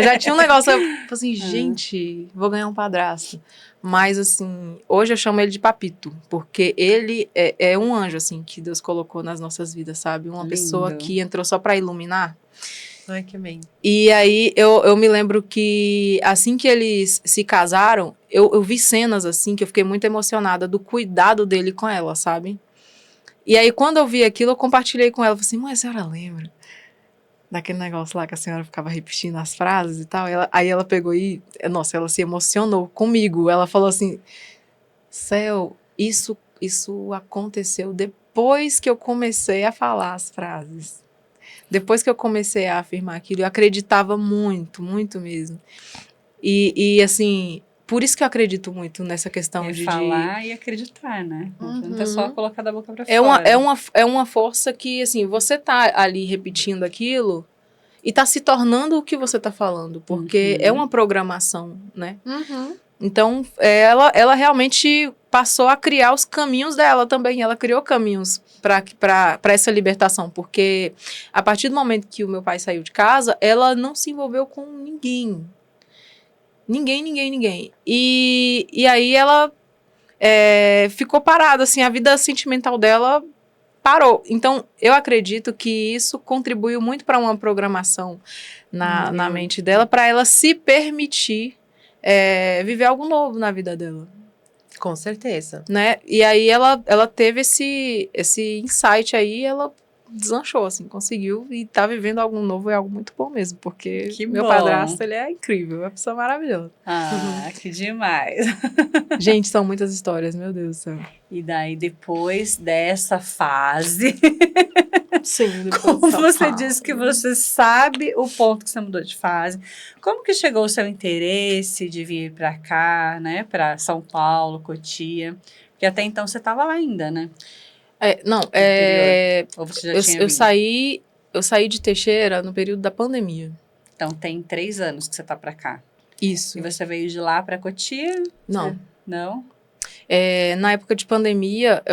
Já tinha um negócio, eu falei assim, gente, vou ganhar um padrasto. Mas, assim, hoje eu chamo ele de papito, porque ele é um anjo, assim, que Deus colocou nas nossas vidas, sabe? Uma pessoa que entrou só para iluminar. Ai, que bem. E aí, eu me lembro que, assim que eles se casaram, eu vi cenas, assim, que eu fiquei muito emocionada do cuidado dele com ela, sabe? E aí, quando eu vi aquilo, eu compartilhei com ela. Falei assim, mãe, a senhora lembra? daquele negócio lá que a senhora ficava repetindo as frases e tal. Aí ela pegou e, nossa, ela se emocionou comigo. Ela falou assim, Céu, isso aconteceu depois que eu comecei a falar as frases. Depois que eu comecei a afirmar aquilo, eu acreditava muito, muito mesmo. E assim, por isso que eu acredito muito nessa questão É de... falar e acreditar, né? Não adianta só colocar da boca pra É fora. é uma força que, assim, você tá ali repetindo aquilo e tá se tornando o que você tá falando, porque é uma programação, né? Então, ela realmente passou a criar os caminhos dela também. Ela criou caminhos para essa libertação, porque a partir do momento que o meu pai saiu de casa, ela não se envolveu com ninguém. Ninguém. E aí ela ficou parada, assim, a vida sentimental dela parou. Então, eu acredito que isso contribuiu muito para uma programação na mente dela, para ela se permitir viver algo novo na vida dela. Com certeza. Né? E aí ela teve esse insight aí, ela deslanchou, assim, conseguiu e tá vivendo algo novo, é algo muito bom mesmo, porque Que meu bom. padrasto, ele é incrível, é uma pessoa maravilhosa. Ah, que demais. Gente, são muitas histórias, meu Deus do céu. E daí, depois dessa fase, Sim, como você disse que você sabe o ponto que você mudou de fase, como que chegou o seu interesse de vir para cá, né, para São Paulo, Cotia? Porque até então você estava lá ainda, né? Ou você já tinha vindo? Eu saí de Teixeira no período da pandemia. Então, tem 3 anos que você tá para cá. Isso. E você veio de lá para Cotia? Não. Não? Na época de pandemia,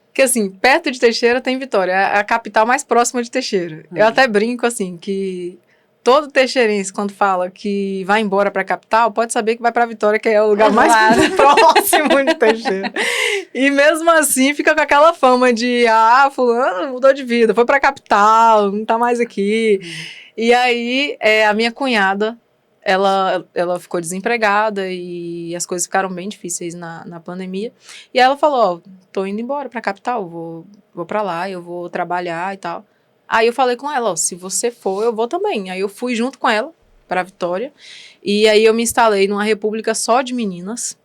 Porque, assim, perto de Teixeira tem Vitória, é a capital mais próxima de Teixeira. Eu até brinco, assim, que todo teixeirense, quando fala que vai embora pra capital, pode saber que vai pra Vitória, que é o lugar mais próximo de Teixeira. E mesmo assim, fica com aquela fama de, fulano mudou de vida, foi pra capital, não tá mais aqui. E aí, a minha cunhada, ela ficou desempregada e as coisas ficaram bem difíceis na pandemia. E ela falou, tô indo embora pra capital, vou pra lá, eu vou trabalhar e tal. Aí eu falei com ela, se você for, eu vou também. Aí eu fui junto com ela pra Vitória. E aí eu me instalei numa república só de meninas.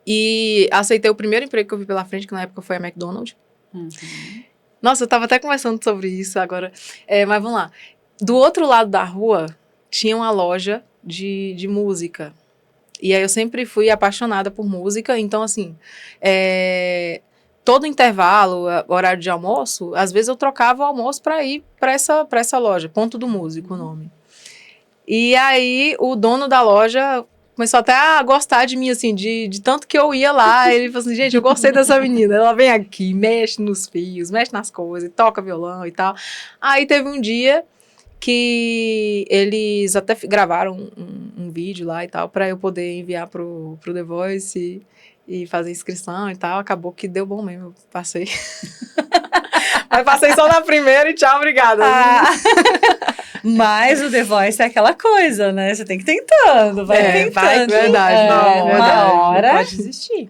E aceitei o primeiro emprego que eu vi pela frente, que na época foi a McDonald's. Nossa, eu tava até conversando sobre isso agora. Mas vamos lá. Do outro lado da rua, tinha uma loja de música. E aí eu sempre fui apaixonada por música. Então, assim, todo intervalo, horário de almoço, às vezes eu trocava o almoço para ir para essa loja, Ponto do Músico, o nome. E aí o dono da loja começou até a gostar de mim, assim, de tanto que eu ia lá. Ele falou assim, gente, eu gostei dessa menina. Ela vem aqui, mexe nos fios, mexe nas coisas, toca violão e tal. Aí teve um dia que eles até gravaram um vídeo lá e tal, para eu poder enviar pro The Voice e fazer inscrição e tal. Acabou que deu bom mesmo, eu passei. Mas passei só na primeira e tchau, obrigada. Mas o The Voice é aquela coisa, né? Você tem que ir tentando, vai tentando. Verdade, uma hora. Não pode desistir.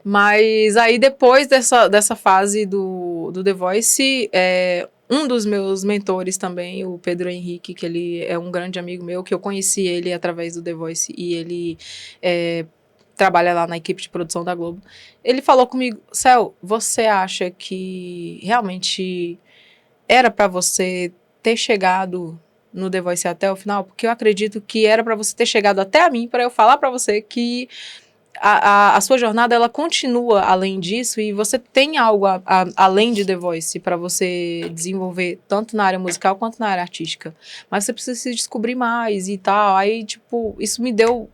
Mas aí depois dessa fase do The Voice, um dos meus mentores também, o Pedro Henrique, que ele é um grande amigo meu, que eu conheci ele através do The Voice, e ele trabalha lá na equipe de produção da Globo. Ele falou comigo, Céu, você acha que realmente era para você ter chegado no The Voice até o final? Porque eu acredito que era para você ter chegado até a mim, para eu falar para você que a sua jornada, ela continua além disso, e você tem algo além de The Voice para você desenvolver, tanto na área musical quanto na área artística. Mas você precisa se descobrir mais e tal. Aí, tipo, isso me deu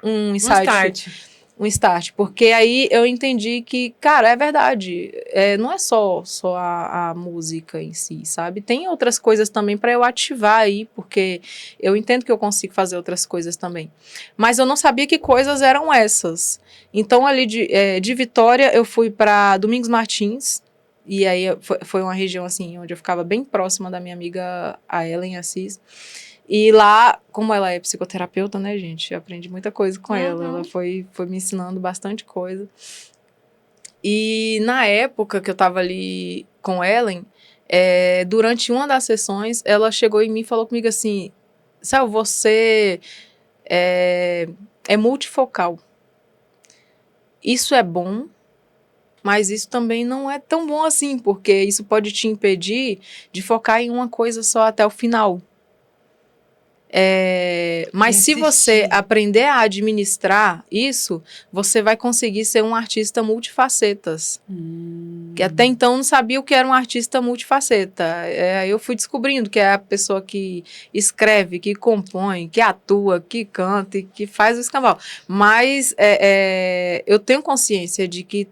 um insight. Um start, porque aí eu entendi que, cara, é verdade, não é só a música em si, sabe? Tem outras coisas também para eu ativar aí, porque eu entendo que eu consigo fazer outras coisas também. Mas eu não sabia que coisas eram essas. Então, ali de Vitória, eu fui para Domingos Martins, e aí foi uma região, assim, onde eu ficava bem próxima da minha amiga, a Ellen Assis. E lá, como ela é psicoterapeuta, né, gente? Eu aprendi muita coisa com ela. Ela foi me ensinando bastante coisa. E na época que eu tava ali com Ellen, durante uma das sessões, ela chegou em mim e falou comigo assim, Céu, você é multifocal. Isso é bom, mas isso também não é tão bom assim, porque isso pode te impedir de focar em uma coisa só até o final. Mas se você aprender a administrar isso, você vai conseguir ser um artista multifacetas. Que até então não sabia o que era um artista multifaceta. Eu fui descobrindo que é a pessoa que escreve, que compõe, que atua, que canta e que faz o escambau. Mas eu tenho consciência de que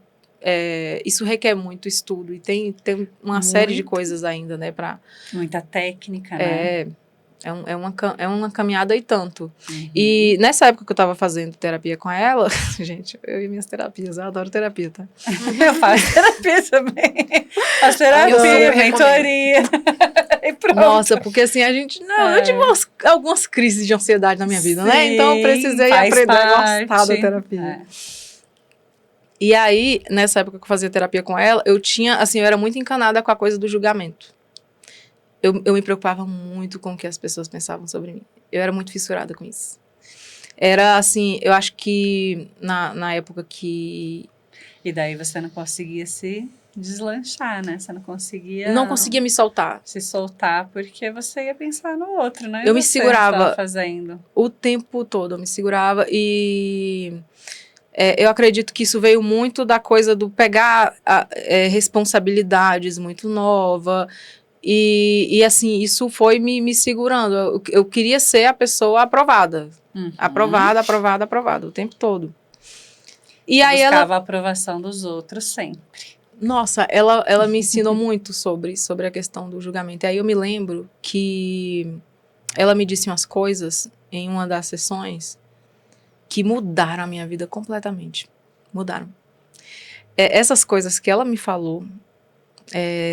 isso requer muito estudo e tem uma série de coisas ainda, né? Muita técnica, né? É uma caminhada e tanto. E nessa época que eu tava fazendo terapia com ela, gente, eu e minhas terapias, eu adoro terapia, tá? Eu faço terapia também. Faço terapia, mentoria. E pronto. Nossa, porque assim, eu tive algumas crises de ansiedade na minha vida, né? Então eu precisei aprender a gostar da terapia. E aí, nessa época que eu fazia terapia com ela, eu era muito encanada com a coisa do julgamento. Eu me preocupava muito com o que as pessoas pensavam sobre mim. Eu era muito fissurada com isso. Era assim, eu acho que na época que... E daí você não conseguia se deslanchar, né? Você não conseguia... Não conseguia me soltar. Se soltar, porque você ia pensar no outro, né? Eu me segurava fazendo. O tempo todo, eu me segurava e... eu acredito que isso veio muito da coisa do pegar responsabilidades muito nova... E assim, isso foi me segurando. Eu queria ser a pessoa aprovada. Aprovada, o tempo todo. E você aí buscava a aprovação dos outros sempre. Nossa, ela me ensinou muito sobre a questão do julgamento. E aí eu me lembro que ela me disse umas coisas em uma das sessões que mudaram a minha vida completamente. Mudaram. Essas coisas que ela me falou...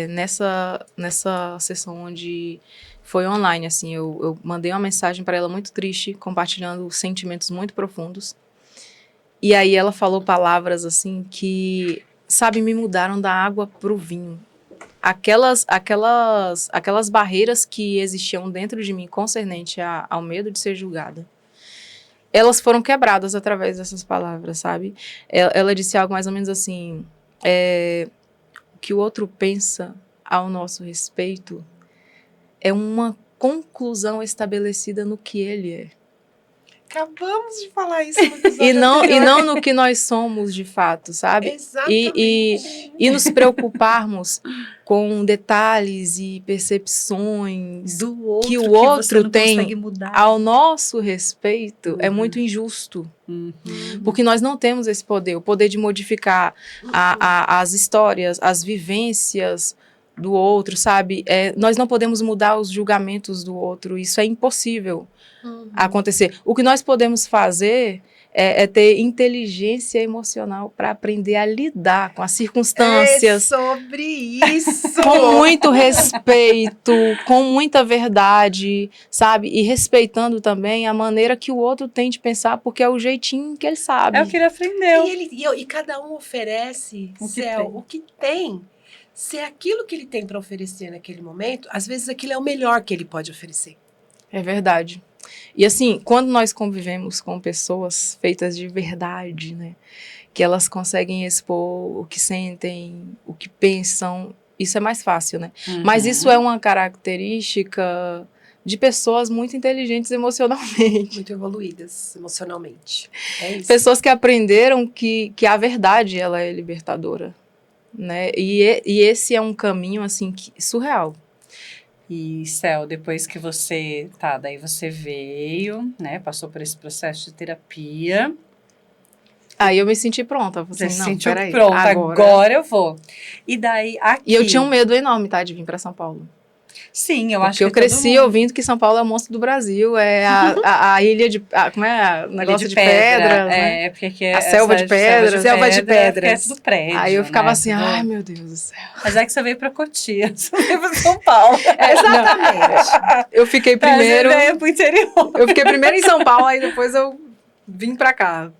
nessa sessão onde foi online, assim, eu mandei uma mensagem para ela muito triste, compartilhando sentimentos muito profundos. E aí ela falou palavras, assim, que, sabe, me mudaram da água pro vinho. Aquelas barreiras que existiam dentro de mim concernente ao medo de ser julgada, elas foram quebradas através dessas palavras, sabe? Ela disse algo mais ou menos assim... que o outro pensa ao nosso respeito é uma conclusão estabelecida no que ele é. Acabamos de falar isso no episódio e anterior. não no que nós somos de fato, sabe? Exatamente. E nos preocuparmos com detalhes e percepções do outro que o outro tem mudar. Ao nosso respeito é muito injusto. Porque nós não temos esse poder, o poder de modificar as histórias, as vivências do outro, sabe? Nós não podemos mudar os julgamentos do outro, isso é impossível acontecer. O que nós podemos fazer é ter inteligência emocional para aprender a lidar com as circunstâncias. É sobre isso! Com muito respeito, com muita verdade, sabe? E respeitando também a maneira que o outro tem de pensar, porque é o jeitinho que ele sabe. É o que ele aprendeu. E cada um oferece o que tem. Se é aquilo que ele tem para oferecer naquele momento, às vezes aquilo é o melhor que ele pode oferecer. É verdade. E assim, quando nós convivemos com pessoas feitas de verdade, né, que elas conseguem expor o que sentem, o que pensam, isso é mais fácil, né? Mas isso é uma característica de pessoas muito inteligentes emocionalmente. Muito evoluídas emocionalmente. É isso. Pessoas que aprenderam que a verdade, ela é libertadora, né? E esse é um caminho, assim, surreal. E, Céu, depois que daí você veio, né, passou por esse processo de terapia. Aí eu me senti pronta. Você se sentiu pronta, agora eu vou. E daí, aqui... E eu tinha um medo enorme, tá, de vir pra São Paulo. Sim, eu acho que eu cresci ouvindo que São Paulo é o monstro do Brasil, é a ilha de... como é? O negócio de pedras, né? É, porque aqui é a selva de pedras. Selva de pedras. É tudo prédio, aí eu ficava né? assim, ai meu Deus do céu. Mas é que você veio pra Cotias, você veio pra São Paulo. Exatamente. Eu fiquei primeiro... Você veio pro interior. Eu fiquei primeiro em São Paulo, aí depois eu vim pra cá.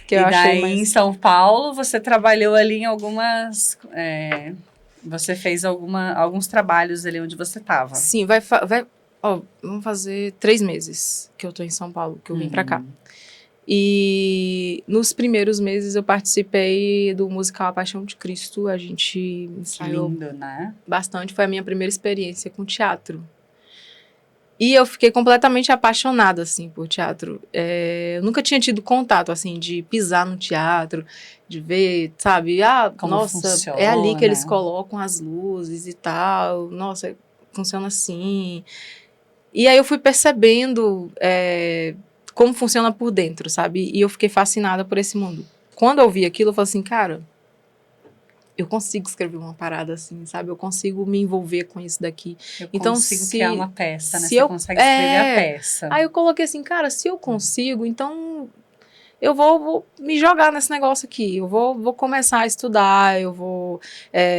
Que eu e daí, achei em São Paulo, você trabalhou ali em algumas Você fez alguns trabalhos ali onde você estava. Sim, vamos fazer 3 meses que eu tô em São Paulo, que eu vim pra cá. E nos primeiros meses eu participei do musical A Paixão de Cristo. A gente ensaiou Lindo, né? bastante. Foi a minha primeira experiência com teatro. E eu fiquei completamente apaixonada, assim, por teatro. Eu nunca tinha tido contato, assim, de pisar no teatro, de ver, sabe? Como nossa, funciona, é ali que eles colocam as luzes e tal. Nossa, funciona assim. E aí eu fui percebendo como funciona por dentro, sabe? E eu fiquei fascinada por esse mundo. Quando eu vi aquilo, eu falei assim, cara, eu consigo escrever uma parada assim, sabe? Eu consigo me envolver com isso daqui. Eu consigo criar uma peça, né? Você consegue escrever a peça. Aí eu coloquei assim, cara, se eu consigo, então eu vou me jogar nesse negócio aqui. Eu vou começar a estudar, eu vou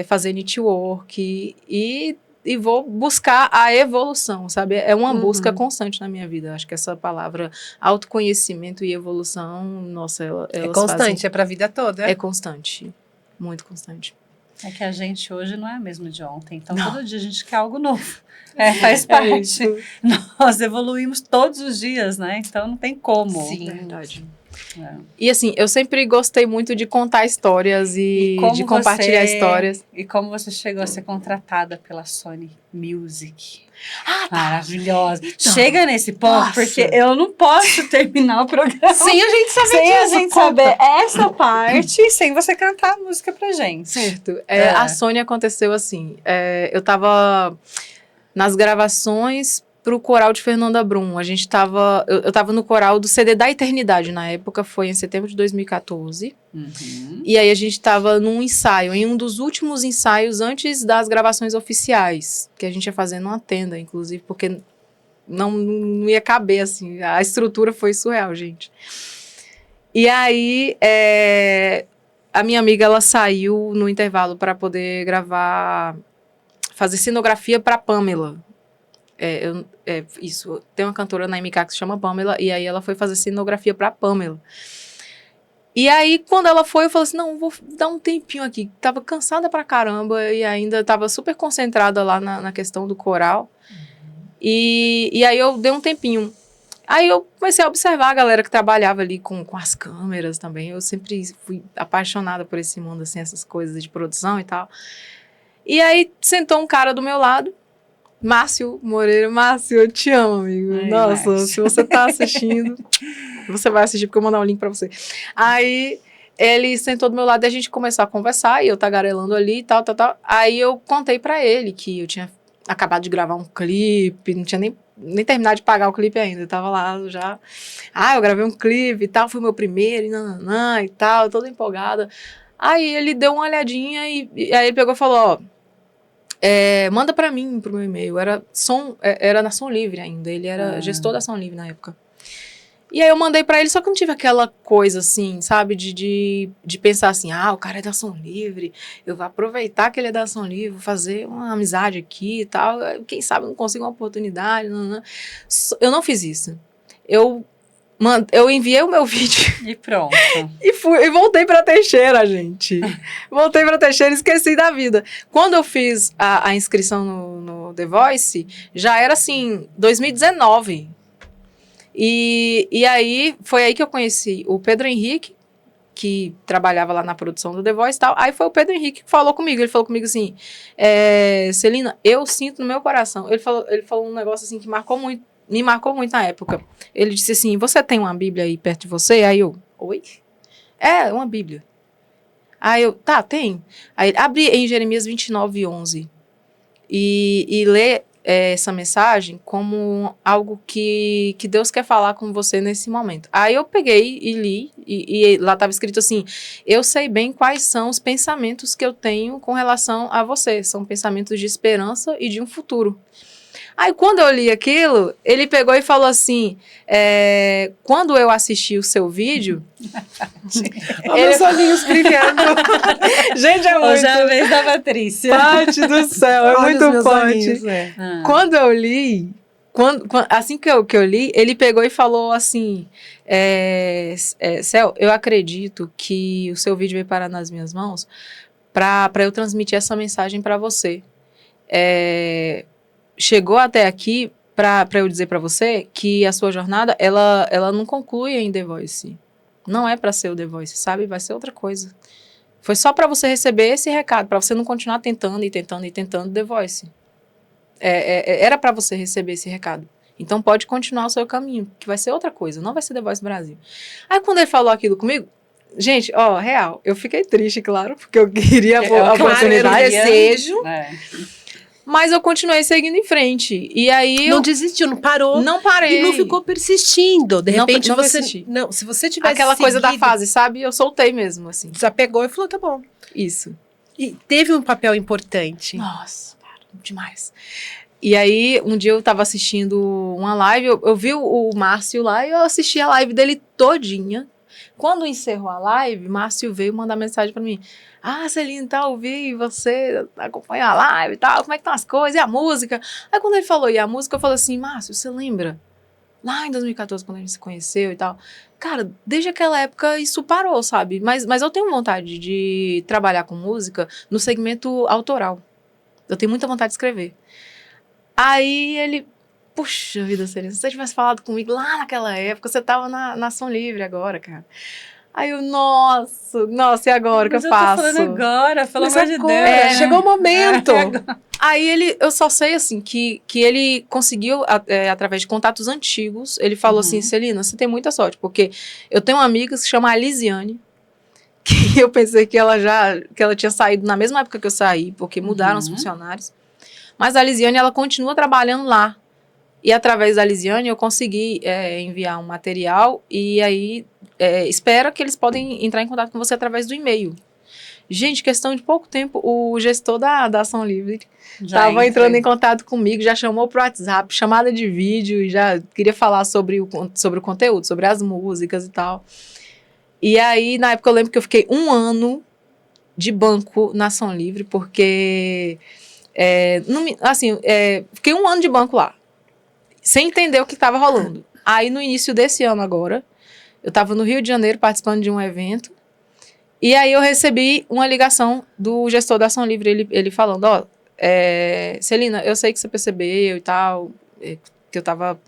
fazer network e vou buscar a evolução, sabe? É uma busca constante na minha vida. Acho que essa palavra autoconhecimento e evolução, nossa, elas é constante, fazem... é pra vida toda. É constante, muito constante. É que a gente hoje não é a mesma de ontem, então Não. todo dia a gente quer algo novo. Faz parte. Nós evoluímos todos os dias, né? Então não tem como. Sim, verdade. E assim, eu sempre gostei muito de contar histórias e de compartilhar histórias. E como você chegou a ser contratada pela Sony Music? Maravilhosa. Então, chega nesse ponto, porque eu não posso terminar o programa Sem a gente saber sem a disso, gente saber essa parte, sem você cantar a música pra gente. Certo. A Sony aconteceu assim, eu tava nas gravações pro coral de Fernanda Brum. A gente tava... Eu tava no coral do CD da Eternidade, na época, foi em setembro de 2014. E aí a gente tava num ensaio, em um dos últimos ensaios antes das gravações oficiais, que a gente ia fazer numa tenda, inclusive, porque não ia caber, assim. A estrutura foi surreal, gente. E aí, a minha amiga, ela saiu no intervalo para poder gravar, fazer cenografia para Pamela. Isso, tem uma cantora na MK que se chama Pamela, e aí ela foi fazer cenografia pra Pamela. E aí, quando ela foi, eu falei assim, não, vou dar um tempinho aqui. Tava cansada pra caramba e ainda tava super concentrada lá na questão do coral. E aí eu dei um tempinho. Aí eu comecei a observar a galera que trabalhava ali com as câmeras também. Eu sempre fui apaixonada por esse mundo, assim, essas coisas de produção e tal. E aí sentou um cara do meu lado, Márcio Moreira. Márcio, eu te amo, amigo. Ai, nossa, Márcio. se você tá assistindo, você vai assistir porque eu vou mandar o link pra você. Aí ele sentou do meu lado e a gente começou a conversar e eu tagarelando ali e tal. Aí eu contei pra ele que eu tinha acabado de gravar um clipe, não tinha nem terminado de pagar o clipe ainda, eu tava lá já. Eu gravei um clipe e tal, foi meu primeiro e nananã e tal, toda empolgada. Aí ele deu uma olhadinha e aí ele pegou e falou, ó, manda pra mim, pro meu e-mail. Era na Som Livre ainda. Ele era gestor da Som Livre na época. E aí eu mandei pra ele, só que eu não tive aquela coisa assim, sabe? De pensar assim, o cara é da Som Livre, eu vou aproveitar que ele é da Som Livre, vou fazer uma amizade aqui e tal. Quem sabe eu não consigo uma oportunidade. Não. Eu não fiz isso. Eu enviei o meu vídeo. E pronto. E voltei pra Teixeira, gente. Voltei pra Teixeira e esqueci da vida. Quando eu fiz a inscrição no The Voice, já era assim, 2019. E aí, foi aí que eu conheci o Pedro Henrique, que trabalhava lá na produção do The Voice e tal. Aí foi o Pedro Henrique que falou comigo. Ele falou comigo assim, Celina, eu sinto no meu coração. Ele falou um negócio assim que me marcou muito na época. Ele disse assim, você tem uma Bíblia aí perto de você? Aí eu, oi? Uma Bíblia. Aí eu, tá, tem. Aí abri em Jeremias 29:11 e lê essa mensagem como algo que Deus quer falar com você nesse momento. Aí eu peguei e li, e lá estava escrito assim, eu sei bem quais são os pensamentos que eu tenho com relação a você. São pensamentos de esperança e de um futuro. Aí, quando eu li aquilo, ele pegou e falou assim, quando eu assisti o seu vídeo... Olha meus olhinhos brilhando. Gente, é muito... Hoje é a vez da Patrícia. Pati do céu, é muito Pati. Quando eu li... assim que eu li, ele pegou e falou assim, Céu, eu acredito que o seu vídeo veio parar nas minhas mãos para eu transmitir essa mensagem para você. Chegou até aqui para eu dizer para você que a sua jornada, ela não conclui em The Voice. Não é para ser o The Voice, sabe? Vai ser outra coisa. Foi só para você receber esse recado, para você não continuar tentando The Voice. Era para você receber esse recado. Então pode continuar o seu caminho, que vai ser outra coisa, não vai ser The Voice Brasil. Aí quando ele falou aquilo comigo, gente, real, eu fiquei triste, claro, porque eu queria a oportunidade, era um desejo. Mas eu continuei seguindo em frente. E aí não desistiu, não parou. Não parei. E não ficou persistindo. De repente não você... persisti. Não, se você tivesse aquela coisa da seguido, fase, sabe? Eu soltei mesmo, assim. desapegou e falou, tá bom. Isso. E teve um papel importante. Nossa, cara, demais. E aí, um dia eu tava assistindo uma live, eu vi o Márcio lá e eu assisti a live dele todinha. Quando encerrou a live, Márcio veio mandar mensagem pra mim. Celina, tá, ouvi você acompanha a live e tal, como é que estão as coisas, e a música? Aí quando ele falou, e a música, eu falei assim, Márcio, você lembra? Lá em 2014, quando a gente se conheceu e tal. Cara, desde aquela época isso parou, sabe? Mas eu tenho vontade de trabalhar com música no segmento autoral. Eu tenho muita vontade de escrever. Aí ele, puxa vida, Celina, se você tivesse falado comigo lá naquela época, você tava na Ação Livre agora, cara. Aí eu, nossa, e agora o que eu faço? Mas eu tô falando agora, pelo amor de Deus. Chegou o momento. Aí eu só sei, assim, que ele conseguiu, através de contatos antigos, ele falou assim, Celina, você tem muita sorte, porque eu tenho uma amiga que se chama Alisiane, que eu pensei que ela tinha saído na mesma época que eu saí, porque mudaram os funcionários. Mas a Alisiane, ela continua trabalhando lá. E através da Lisiane eu consegui enviar um material e aí espero que eles podem entrar em contato com você através do e-mail. Gente, questão de pouco tempo, o gestor da Ação Livre estava entrando em contato comigo, já chamou pro WhatsApp, chamada de vídeo, e já queria falar sobre o conteúdo, sobre as músicas e tal. E aí, na época, eu lembro que eu fiquei 1 ano de banco na Ação Livre, porque, fiquei 1 ano de banco lá, sem entender o que estava rolando. Aí, no início desse ano agora, eu estava no Rio de Janeiro participando de um evento, e aí eu recebi uma ligação do gestor da Ação Livre, ele falando, Celina, eu sei que você percebeu e tal, que eu estava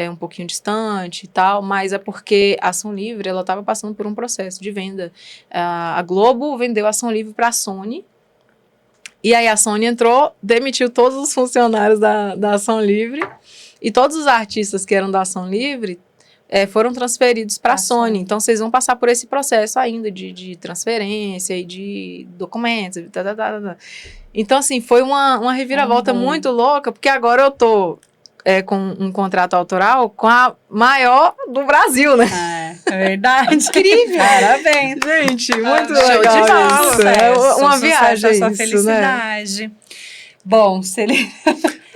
um pouquinho distante e tal, mas é porque a Ação Livre, ela estava passando por um processo de venda. A Globo vendeu a Ação Livre para a Sony, e aí a Sony entrou, demitiu todos os funcionários da Ação Livre, e todos os artistas que eram da Ação Livre foram transferidos para a Sony. Então, vocês vão passar por esse processo ainda de transferência e de documentos. Então, assim, foi uma reviravolta muito louca, porque agora eu tô com um contrato autoral com a maior do Brasil, né? É verdade. Incrível. Parabéns. Gente, muito Show legal de bola. isso. É uma viagem, sua isso, felicidade. Né? Bom, Celina...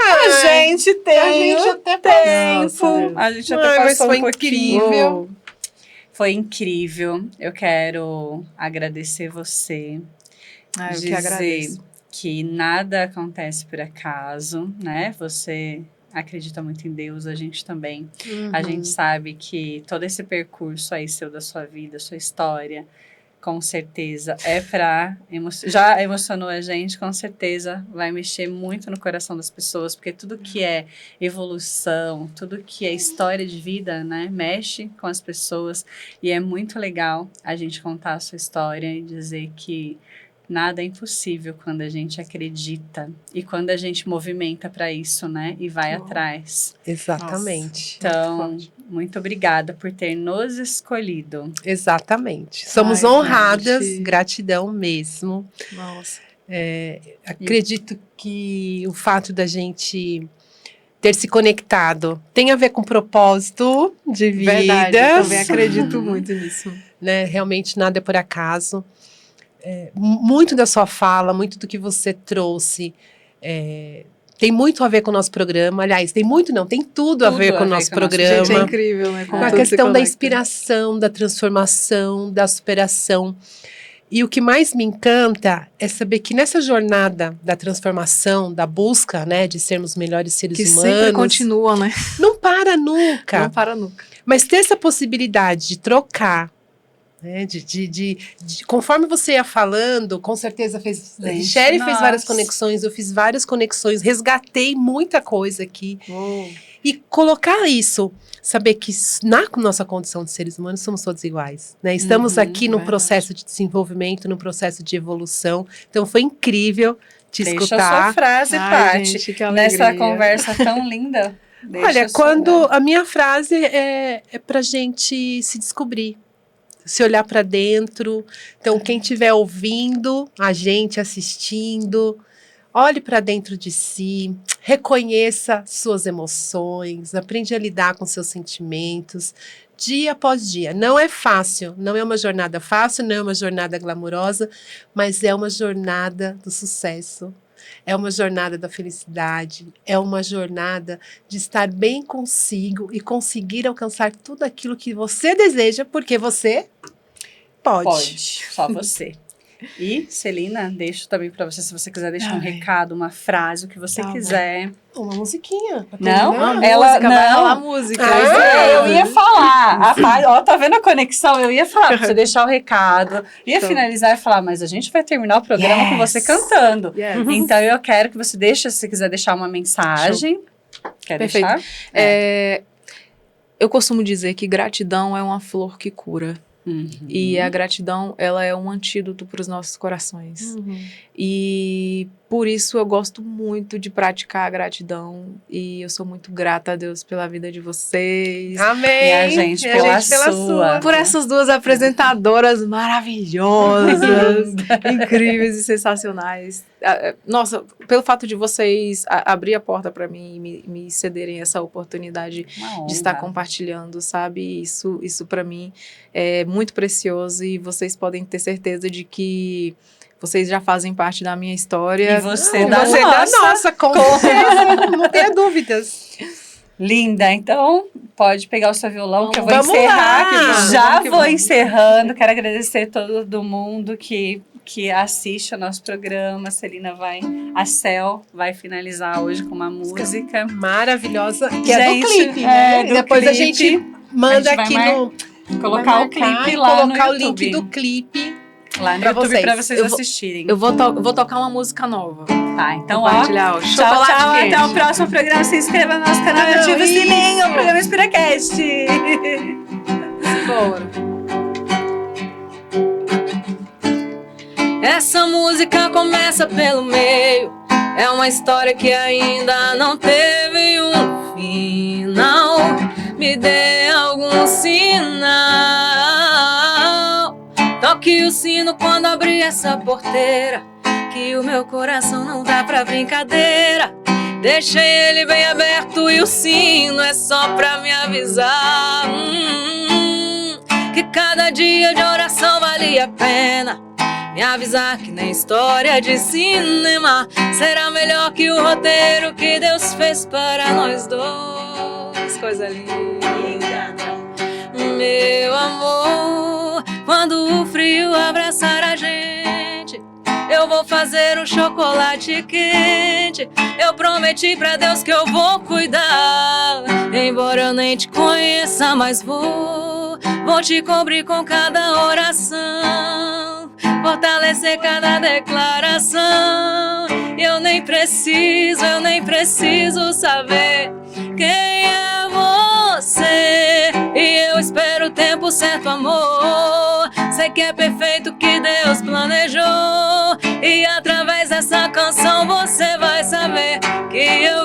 A gente tem tempo. A gente até passou um pouquinho. Incrível. Foi incrível. Eu quero agradecer você. Eu dizer que agradeço. Que nada acontece por acaso, né? Você acredita muito em Deus, a gente também. A gente sabe que todo esse percurso aí seu da sua vida, sua história, com certeza já emocionou a gente, com certeza vai mexer muito no coração das pessoas, porque tudo que é evolução, tudo que é história de vida, né, mexe com as pessoas, e é muito legal a gente contar a sua história e dizer que nada é impossível quando a gente acredita e quando a gente movimenta para isso, né, e vai atrás. Exatamente. Então, muito obrigada por ter nos escolhido. Exatamente. Somos honradas, gente. Gratidão mesmo. Nossa. Acredito que o fato da gente ter se conectado tem a ver com propósito de vida. Verdade, eu também acredito muito nisso. Né? Realmente nada é por acaso. Muito da sua fala, muito do que você trouxe tem muito a ver com o nosso programa. Aliás, tem tudo a ver com o nosso programa. Gente, é incrível, né? Com a questão da inspiração, da transformação, da superação. E o que mais me encanta é saber que nessa jornada da transformação, da busca, né, de sermos melhores seres humanos... Que sempre continua, né? Não para nunca. Não para nunca. Mas ter essa possibilidade de trocar, né? Conforme você ia falando, com certeza fez. A Sherry fez várias conexões, eu fiz várias conexões, resgatei muita coisa aqui. E colocar isso, saber que na nossa condição de seres humanos somos todos iguais, né? Estamos aqui num processo de desenvolvimento, num processo de evolução. Então foi incrível te escutar. Deixa a sua frase, Paty, nessa conversa tão linda. Olha, a minha frase é pra gente se descobrir, se olhar para dentro. Então, quem estiver ouvindo, a gente assistindo, olhe para dentro de si, reconheça suas emoções, aprende a lidar com seus sentimentos, dia após dia. Não é fácil, não é uma jornada fácil, não é uma jornada glamurosa, mas é uma jornada do sucesso. É uma jornada da felicidade, é uma jornada de estar bem consigo e conseguir alcançar tudo aquilo que você deseja, porque você pode. Pode, só você. E, Celina, deixo também para você, se você quiser deixar um recado, uma frase, o que você quiser. Uma musiquinha. Não? Ela não. Vai falar música. Eu ia falar. Tá vendo a conexão? Eu ia falar, pra você deixar o recado. Ia finalizar e falar, mas a gente vai terminar o programa com você cantando. Então, eu quero que você deixe, se você quiser deixar uma mensagem. Quer deixar? Eu costumo dizer que gratidão é uma flor que cura. E a gratidão, ela é um antídoto para os nossos corações. E por isso eu gosto muito de praticar a gratidão. E eu sou muito grata a Deus pela vida de vocês. Amém! E a gente pela sua. Por essas duas apresentadoras maravilhosas, incríveis e sensacionais. Nossa, pelo fato de vocês abrir a porta para mim e me cederem essa oportunidade de estar compartilhando, sabe? Isso para mim é muito precioso e vocês podem ter certeza de que vocês já fazem parte da minha história. E você da nossa, com certeza, não tenha dúvidas. Linda, então pode pegar o seu violão que eu vou encerrar. Já vou encerrando. Quero agradecer a todo mundo que assiste o nosso programa. A Cel vai finalizar hoje com uma música maravilhosa, que gente, é do clipe, né? Do depois clipe. a gente manda aqui colocar o clipe lá colocar no o YouTube. link do clipe lá no YouTube pra vocês assistirem. Eu vou tocar uma música nova. Tá, então compartilhar. Tchau, até o próximo programa. Se inscreva no nosso canal e ative o sininho. O programa InspiraCast. Bora. Essa música começa pelo meio. É uma história que ainda não teve um final. Me dê algum sinal. Toque o sino quando abrir essa porteira, que o meu coração não dá pra brincadeira. Deixei ele bem aberto e o sino é só pra me avisar que cada dia de oração vale a pena. Me avisar que nem história de cinema será melhor que o roteiro que Deus fez para nós dois. Coisa linda. Meu amor, quando o frio abraçar a gente, eu vou fazer um chocolate quente. Eu prometi pra Deus que eu vou cuidar. Embora eu nem te conheça, mas vou te cobrir com cada oração, fortalecer cada declaração. Eu nem preciso saber quem é você. E eu espero o tempo certo, amor. Sei que é perfeito que Deus planejou. E através dessa canção você vai saber que eu